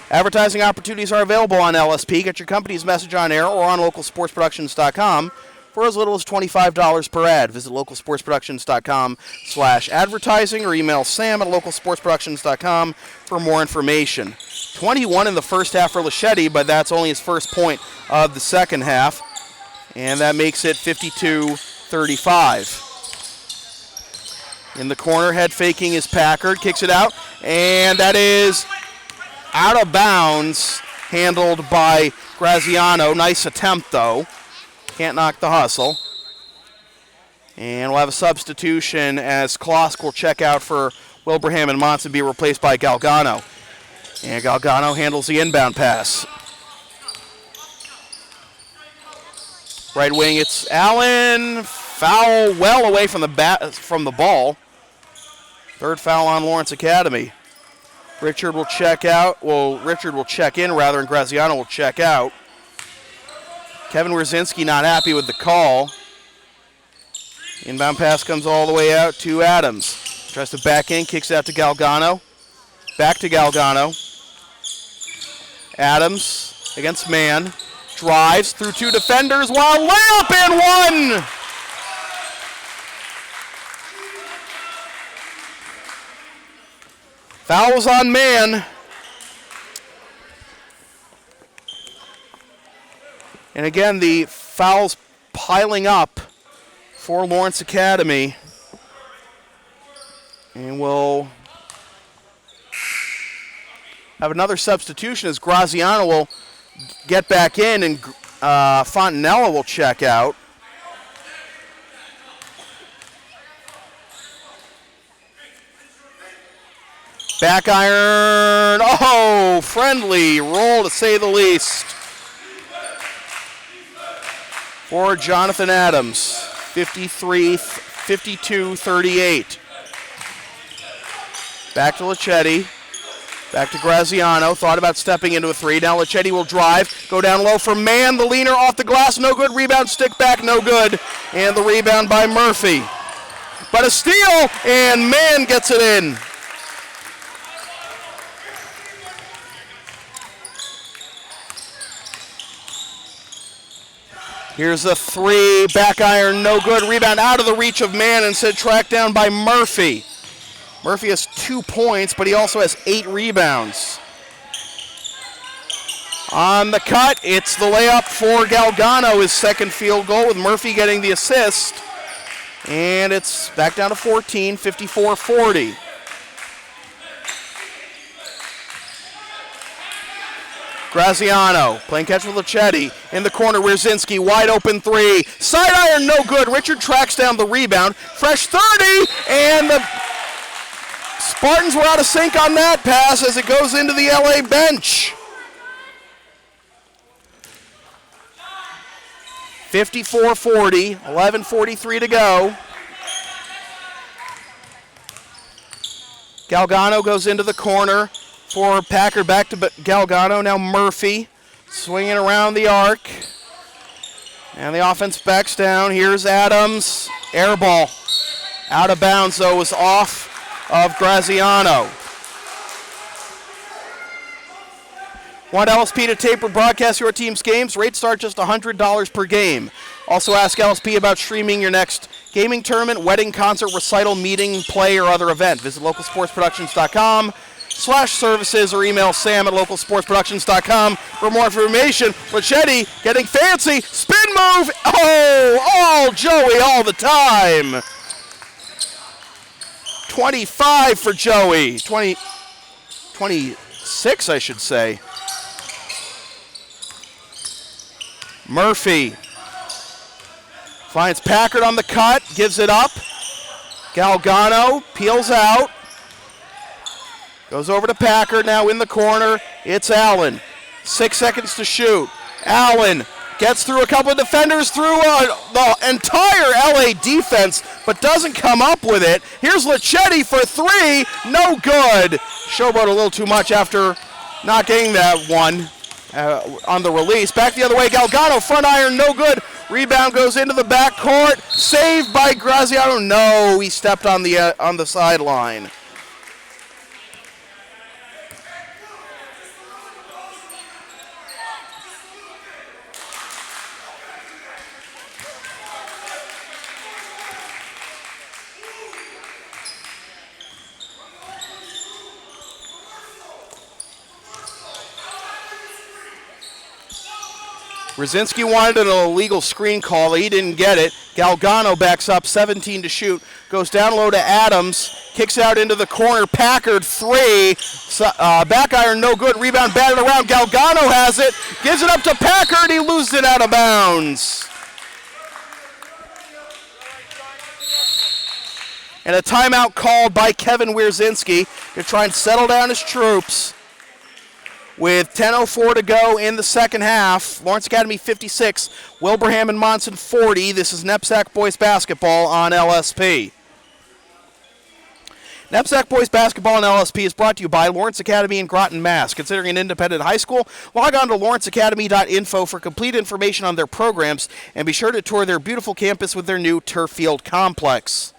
Advertising opportunities are available on LSP. Get your company's message on air or on localsportsproductions.com for as little as $25 per ad. Visit localsportsproductions.com/advertising or email sam@localsportsproductions.com for more information. 21 in the first half for Lachetti, but that's only his first point of the second half. And that makes it 52-35. In the corner, head faking is Packard, kicks it out, and that is out of bounds, handled by Graziano. Nice attempt, though. Can't knock the hustle. And we'll have a substitution as Klosk will check out for Wilbraham and Monson, be replaced by Galgano. And Galgano handles the inbound pass. Right wing, it's Allen. Foul well away from the ball. Third foul on Lawrence Academy. Richard will check out. Well, Richard will check in rather, and Graziano will check out. Kevin Wierzinski not happy with the call. Inbound pass comes all the way out to Adams. Tries to back in, kicks out to Galgano. Back to Galgano. Adams against man. Drives through two defenders while layup and one! Fouls on man. And again, the fouls piling up for Lawrence Academy. And we'll have another substitution as Graziano will get back in and Fontanella will check out. Back iron, oh, friendly roll to say the least for Jonathan Adams, 52-38. Back to Lachetti, back to Graziano, thought about stepping into a three. Now Lachetti will drive, go down low for man, the leaner off the glass, no good, rebound, stick back, no good, and the rebound by Murphy. But a steal, and man gets it in. Here's a three, back iron, no good. Rebound out of the reach of man and said tracked down by Murphy. Murphy has 2 points, but he also has 8 rebounds. On the cut, it's the layup for Galgano, his second field goal, with Murphy getting the assist. And it's back down to 14, 54-40. Graziano playing catch with Lachetti. In the corner, Wierzinski, wide open three. Side iron, no good. Richard tracks down the rebound. Fresh 30, and the Spartans were out of sync on that pass as it goes into the LA bench. 54-40, 11:43 to go. Galgano goes into the corner for Packard, back to Galgano, now Murphy swinging around the arc. And the offense backs down. Here's Adams, air ball. Out of bounds, though, was off of Graziano. Want LSP to tape or broadcast your team's games? Rates start just $100 per game. Also ask LSP about streaming your next gaming tournament, wedding, concert, recital, meeting, play, or other event. Visit localsportsproductions.com/services or email sam@localsportsproductions.com for more information. Lachetti getting fancy. Spin move. Oh, all Joey all the time. 25 for Joey. 26, I should say. Murphy finds Packard on the cut, gives it up. Galgano peels out. Goes over to Packard, now in the corner. It's Allen. 6 seconds to shoot. Allen gets through a couple of defenders, through the entire LA defense, but doesn't come up with it. Here's Lachetti for three. No good. Showboat a little too much after not getting that one on the release. Back the other way. Galgano, front iron, no good. Rebound goes into the backcourt. Saved by Graziano. No, he stepped on the sideline. Brzezinski wanted an illegal screen call. He didn't get it. Galgano backs up, 17 to shoot. Goes down low to Adams. Kicks out into the corner. Packard, three. Back iron, no good. Rebound batted around. Galgano has it. Gives it up to Packard. He loses it out of bounds. And a timeout called by Kevin Wierzinski to try and settle down his troops. With 10:04 to go in the second half, Lawrence Academy 56, Wilbraham and Monson 40. This is NEPSAC boys basketball on LSP. NEPSAC boys basketball on LSP is brought to you by Lawrence Academy in Groton, Mass. Considering an independent high school, log on to lawrenceacademy.info for complete information on their programs, and be sure to tour their beautiful campus with their new turf field complex.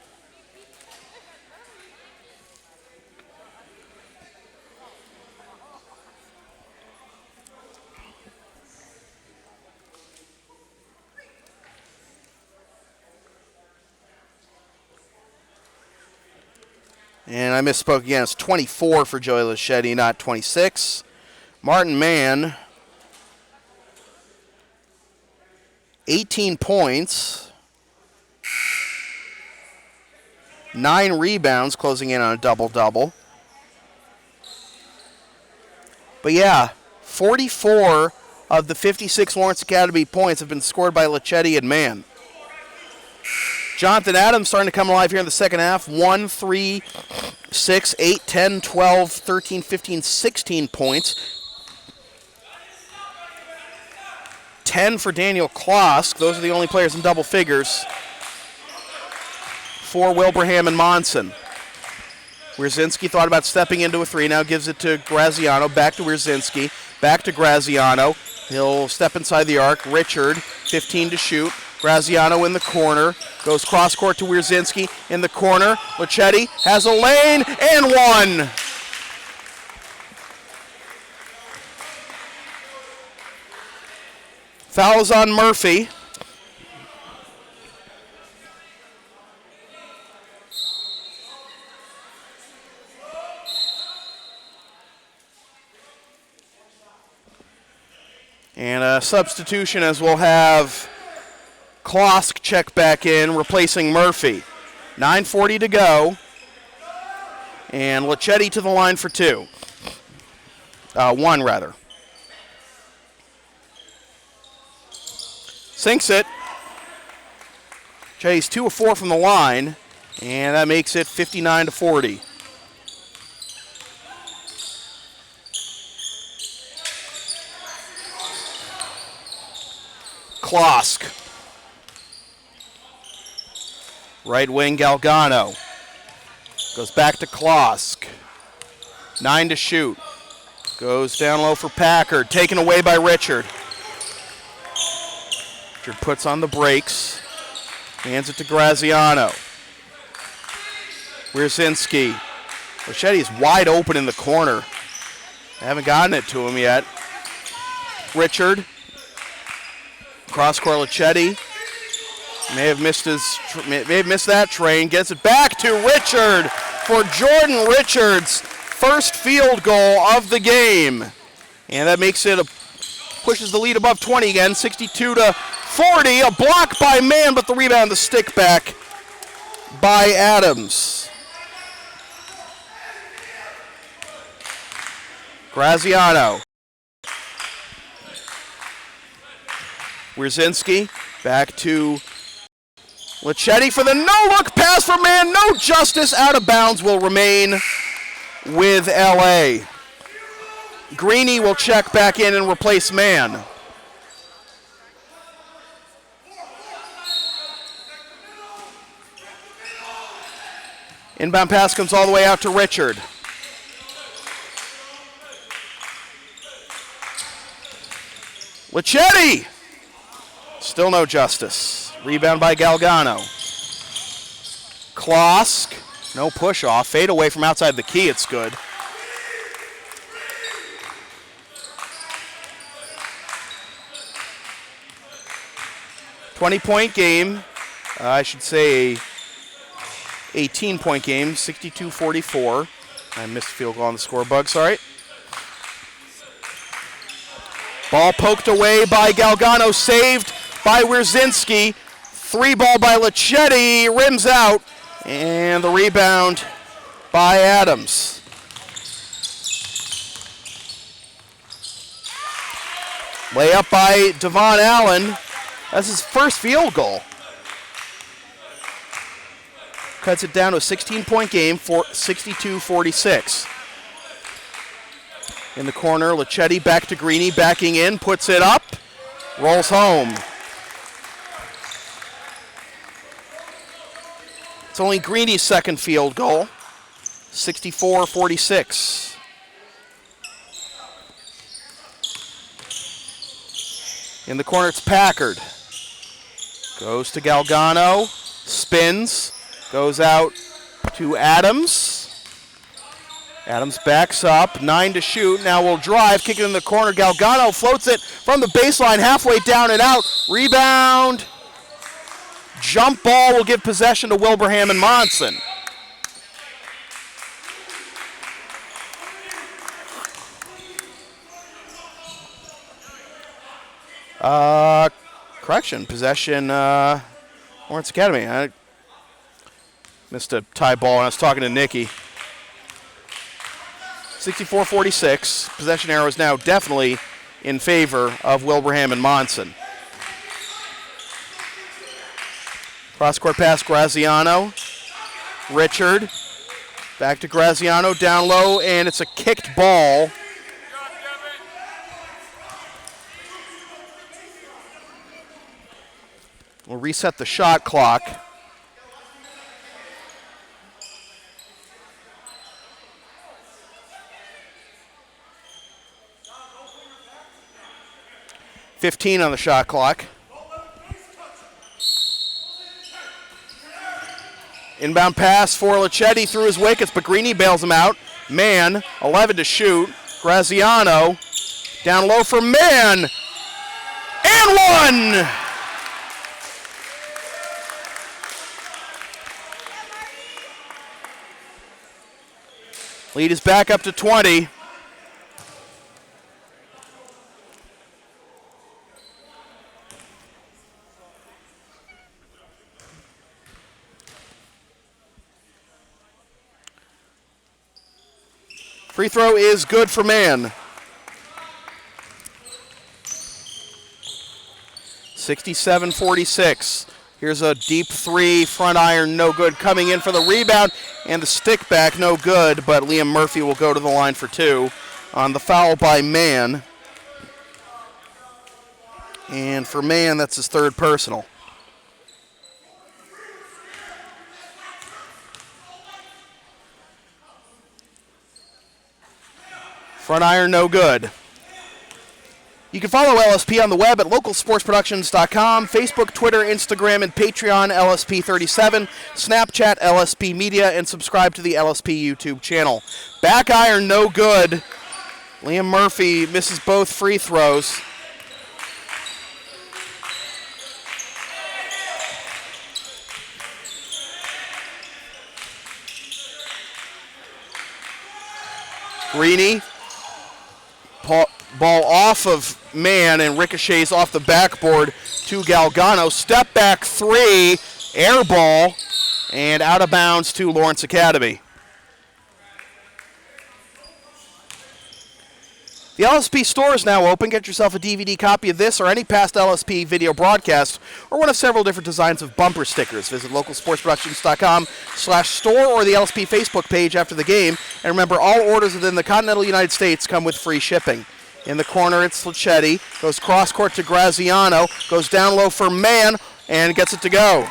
And I misspoke again. It's 24 for Joey Leschetti, not 26. Martin Mann, 18 points, 9 rebounds, closing in on a double-double. But yeah, 44 of the 56 Lawrence Academy points have been scored by Leschetti and Mann. Jonathan Adams starting to come alive here in the second half. 1, 3, 6, 8, 10, 12, 13, 15, 16 points. 10 for Daniel Klosk. Those are the only players in double figures for Wilbraham and Monson. Wierzinski thought about stepping into a three. Now gives it to Graziano. Back to Wierzinski. Back to Graziano. He'll step inside the arc. Richard, 15 to shoot. Graziano in the corner, goes cross-court to Wierzinski in the corner. Leschetti has a lane and one. Fouls on Murphy. And a substitution as we'll have Klosk check back in, replacing Murphy. 9:40 to go. And Leschetti to the line for one rather. Sinks it. Lechetti's 2 of 4 from the line, and that makes it 59 to 40. Klosk. Right wing Galgano. Goes back to Klosk. 9 to shoot. Goes down low for Packard. Taken away by Richard. Richard puts on the brakes. Hands it to Graziano. Wierzinski. Lechetti's wide open in the corner. I haven't gotten it to him yet. Richard. Cross-court Leschetti. May have missed that train. Gets it back to Richard for Jordan Richards' first field goal of the game. And that makes it pushes the lead above 20 again, 62 to 40. A block by Mann, but the rebound, the stick back by Adams. Graziano. Wierzinski back to Leschetti for the no-look pass for Mann. No justice. Out of bounds will remain with LA. Greeny will check back in and replace Mann. Inbound pass comes all the way out to Richard. Leschetti! Still no justice. Rebound by Galgano. Klosk, no push off. Fade away from outside the key, it's good. $20-point game. I should say 18-point game, 62-44. I missed a field goal on the score bug, sorry. Ball poked away by Galgano, saved by Wierzinski. 3 ball by Lichetti, rims out, and the rebound by Adams. Layup by Devon Allen. That's his first field goal. Cuts it down to a 16-point game for 62-46. In the corner, Lichetti back to Greeny, backing in, puts it up, rolls home. It's only Greeny's second field goal, 64-46. In the corner, it's Packard. Goes to Galgano, spins, goes out to Adams. Adams backs up, 9 to shoot. Now will drive, kick it in the corner. Galgano floats it from the baseline, halfway down and out. Rebound. Jump ball will give possession to Wilbraham and Monson. Correction, possession, Lawrence Academy. I missed a tie ball when I was talking to Nikki. 64-46. Possession arrow is now definitely in favor of Wilbraham and Monson. Cross-court pass, Graziano. Richard. Back to Graziano, down low, and it's a kicked ball. We'll reset the shot clock. $15 on the shot clock. Inbound pass for Lichetti through his wickets, but Greeny bails him out. Mann, 11 to shoot. Graziano, down low for Mann. And one! Lead is back up to 20. Free throw is good for Mann. 67-46. Here's a deep 3, front iron, no good. Coming in for the rebound, and the stick back, no good, but Liam Murphy will go to the line for 2 on the foul by Mann. And for Mann, that's his 3rd personal. Front iron, no good. You can follow LSP on the web at localsportsproductions.com, Facebook, Twitter, Instagram, and Patreon, LSP37, Snapchat, LSP Media, and subscribe to the LSP YouTube channel. Back iron, no good. Liam Murphy misses both free throws. Greeny. Ball off of Mann and ricochets off the backboard to Galgano. Step back 3, air ball, and out of bounds to Lawrence Academy. The LSP store is now open. Get yourself a DVD copy of this or any past LSP video broadcast or one of several different designs of bumper stickers. Visit localsportsproductions.com/store or the LSP Facebook page after the game. And remember, all orders within the continental United States come with free shipping. In the corner, it's Lichetti. Goes cross-court to Graziano. Goes down low for Mann and gets it to go.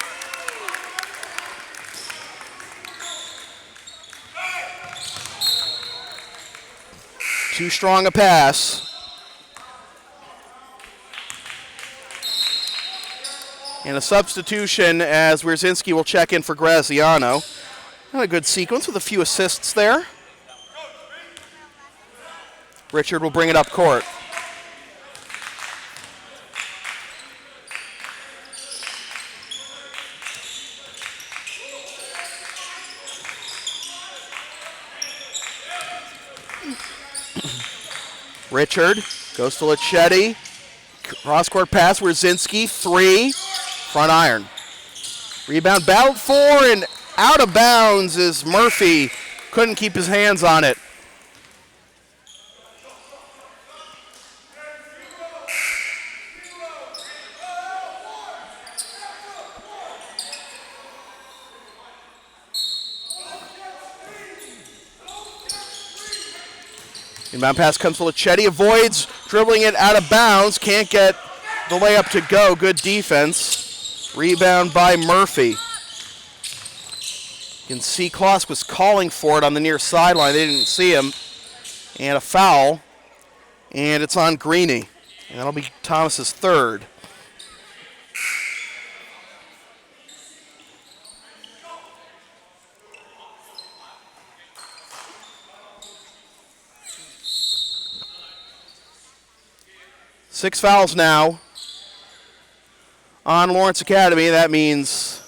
Too strong a pass. And a substitution as Wierzinski will check in for Graziano. Not a good sequence with a few assists there. Richard will bring it up court. Richard Goes to Lichetti. Cross-court pass, Wierzinski, 3. Front iron. Rebound battled for and out of bounds as Murphy couldn't keep his hands on it. Inbound pass comes to Lichetti, avoids dribbling it out of bounds, can't get the layup to go. Good defense. Rebound by Murphy. You can see Kloss was calling for it on the near sideline. They didn't see him. And a foul. And it's on Greeny. And that'll be Thomas's third. Six fouls now on Lawrence Academy. That means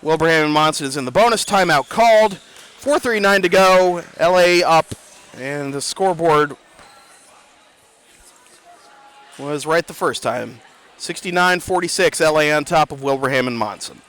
Wilbraham Monson is in the bonus. Timeout called. 4:39 to go. LA up. And the scoreboard was right the first time. 69-46, LA on top of Wilbraham and Monson.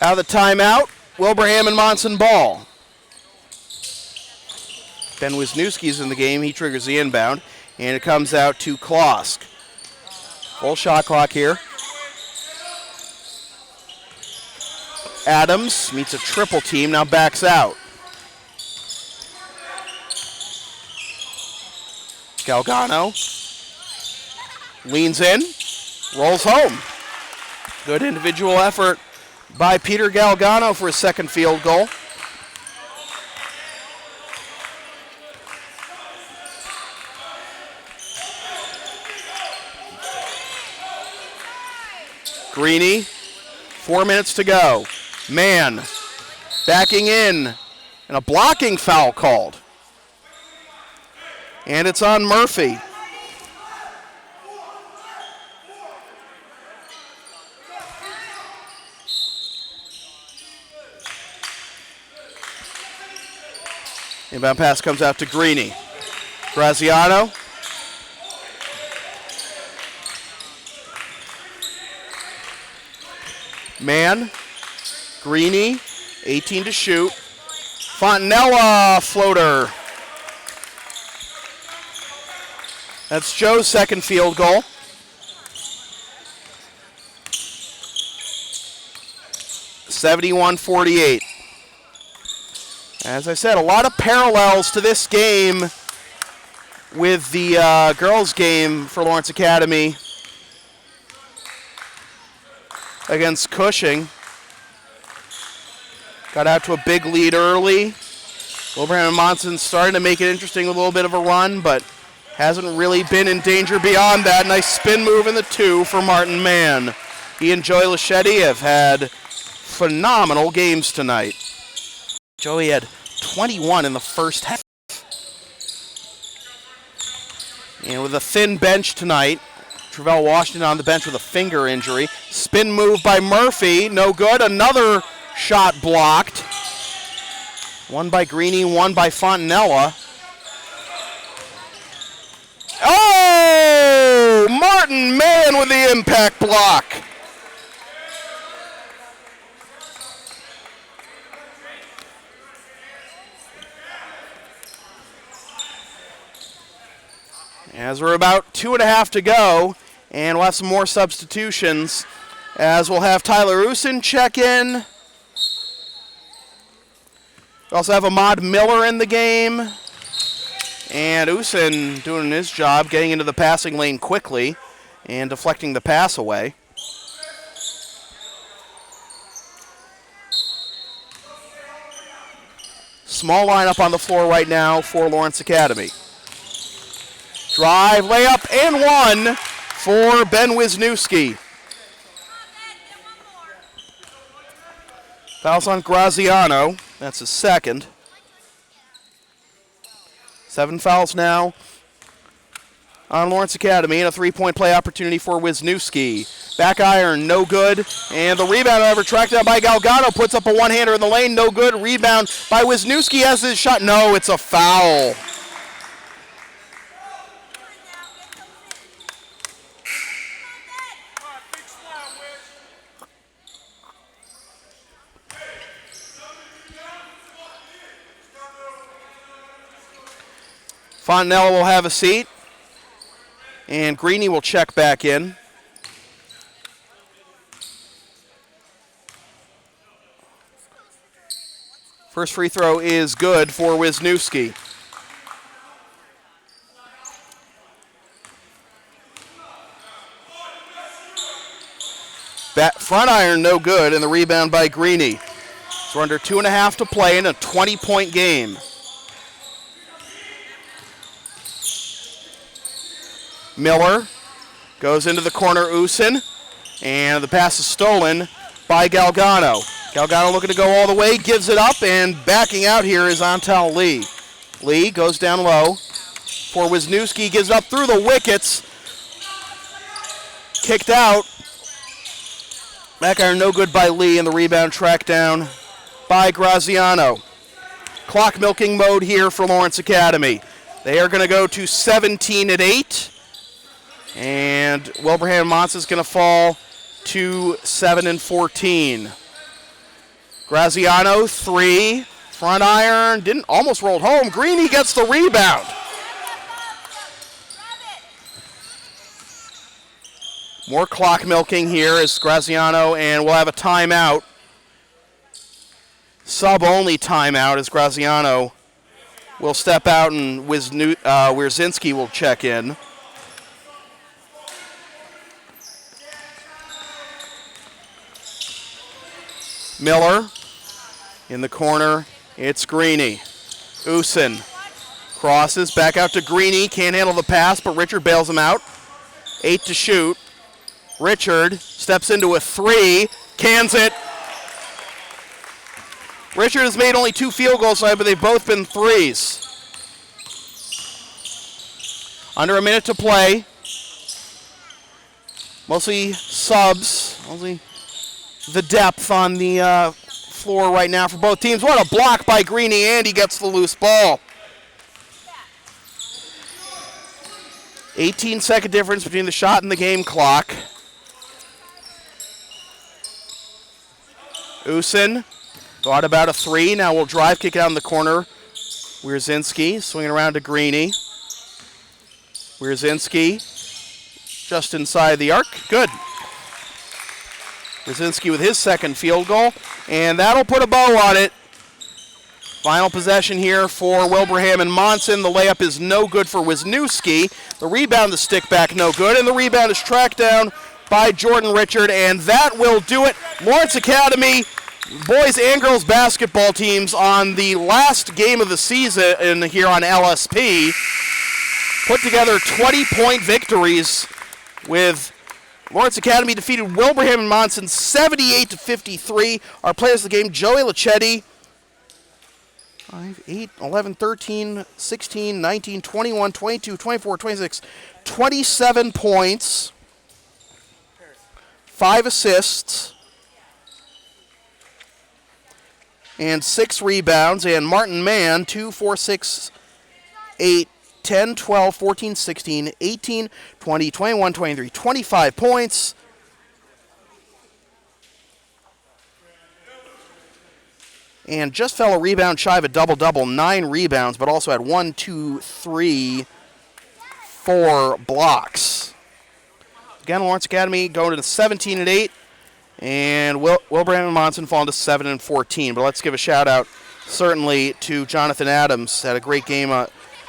Out of the timeout, Wilbraham and Monson ball. Ben Wisniewski's in the game. He triggers the inbound, and it comes out to Kloss. Full shot clock here. Adams meets a triple team, now backs out. Galgano leans in, rolls home. Good individual effort by Peter Galgano for his second field goal. Greeny, 4 minutes to go. Mann backing in, and a blocking foul called. And it's on Murphy. Inbound pass comes out to Greeny. Graziano. Mann. Greeny. 18 to shoot. Fontanella floater. That's Joe's second field goal. (71-48). As I said, a lot of parallels to this game with the girls' game for Lawrence Academy against Cushing. Got out to a big lead early. Wilbraham Monson starting to make it interesting with a little bit of a run, but hasn't really been in danger beyond that. Nice spin move in the 2 for Martin Mann. He and Joey Lichetti have had phenomenal games tonight. Joey had 21 in the first half. And with a thin bench tonight, Travell Washington on the bench with a finger injury. Spin move by Murphy, no good. Another shot blocked. One by Greeny, one by Fontanella. Oh! Martin Mann with the impact block. As we're about 2.5 to go, and we'll have some more substitutions, as we'll have Tyler Usen check in We also have Ahmad Miller in the game. And Usin doing his job, getting into the passing lane quickly and deflecting the pass away. Small lineup on the floor right now for Lawrence Academy. Drive, layup, and one for Ben Wisniewski. Fouls on Graziano. That's his second. 7 fouls now on Lawrence Academy, and a three-point play opportunity for Wisniewski. Back iron, no good. And the rebound, however, tracked down by Galgano, puts up a one-hander in the lane, no good. Rebound by Wisniewski has his shot. No, it's a foul. Fontanella will have a seat, and Greeny will check back in. First free throw is good for Wisniewski. Front iron, no good, and the rebound by Greeny. So we're under 2.5 to play in a 20-point game. Miller goes into the corner, Usin, and the pass is stolen by Galgano. Galgano looking to go all the way, gives it up, and backing out here is Antal Lee. Lee goes down low for Wisniewski, gives it up through the wickets. Kicked out. Back iron no good by Lee, and the rebound tracked down by Graziano. Clock milking mode here for Lawrence Academy. They are going to go to 17-8. And Wilbraham Monson is going to fall to 7-14. Graziano, 3. Front iron, almost rolled home. Greeny gets the rebound. More clock milking here as Graziano, and we'll have a timeout. Sub-only timeout as Graziano will step out and Wierzinski will check in. Miller in the corner, it's Greeny. Usin crosses back out to Greeny, can't handle the pass, but Richard bails him out. 8 to shoot. Richard steps into a 3, cans it. Richard has made only 2 field goals tonight, but they've both been 3s. Under a minute to play. Mostly subs, mostly the depth on the floor right now for both teams. What a block by Greeny, and he gets the loose ball. 18-second difference between the shot and the game clock. Usin thought about a 3. Now we'll drive, kick it out in the corner. Wierzinski swinging around to Greeny. Wierzinski just inside the arc. Good. Wierzinski with his second field goal, and that'll put a bow on it. Final possession here for Wilbraham and Monson. The layup is no good for Wisniewski. The rebound, the stick back, no good, and the rebound is tracked down by Jordan Richard, and that will do it. Lawrence Academy, boys and girls basketball teams on the last game of the season here on LSP put together 20-point victories, with Lawrence Academy defeated Wilbraham and Monson 78-53. Our players of the game, Joey Lachetti, 5, 8, 11, 13, 16, 19, 21, 22, 24, 26, 27 points, 5 assists, and 6 rebounds. And Martin Mann, 2, 4, 6, 8, 10, 12, 14, 16, 18, 20, 21, 23, 25 points. And just fell a rebound shy of a double-double, 9 rebounds, but also had 1, 2, 3, 4 blocks. Again, Lawrence Academy going to 17-8, and Wilbraham and Monson falling to 7-14. But let's give a shout-out certainly to Jonathan Adams. Had a great game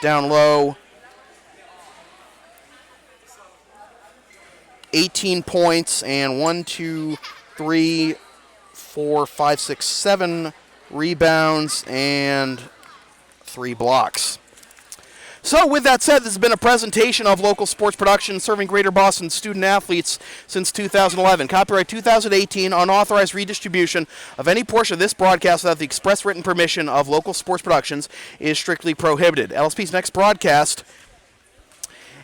down low. 18 points and 7 rebounds and 3 blocks. So with that said, this has been a presentation of local sports production serving Greater Boston student athletes since 2011. Copyright 2018, unauthorized redistribution of any portion of this broadcast without the express written permission of local sports productions is strictly prohibited. LSP's next broadcast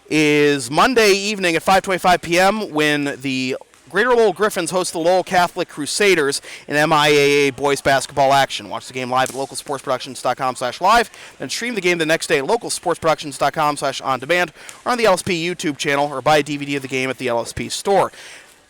is Monday evening at 5:25 p.m. when the Greater Lowell Griffins host the Lowell Catholic Crusaders in MIAA boys basketball action. Watch the game live at localsportsproductions.com/live, then stream the game the next day at localsportsproductions.com/on-demand or on the LSP YouTube channel, or buy a DVD of the game at the LSP store.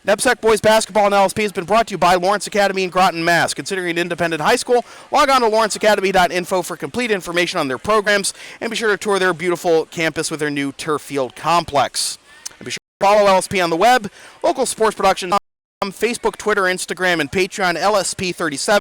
NEPSAC boys basketball and LSP has been brought to you by Lawrence Academy in Groton, Mass. Considering an independent high school, log on to lawrenceacademy.info for complete information on their programs, and be sure to tour their beautiful campus with their new turf field complex. And be sure to follow LSP on the web, local sports production, Facebook, Twitter, Instagram, and Patreon, LSP37.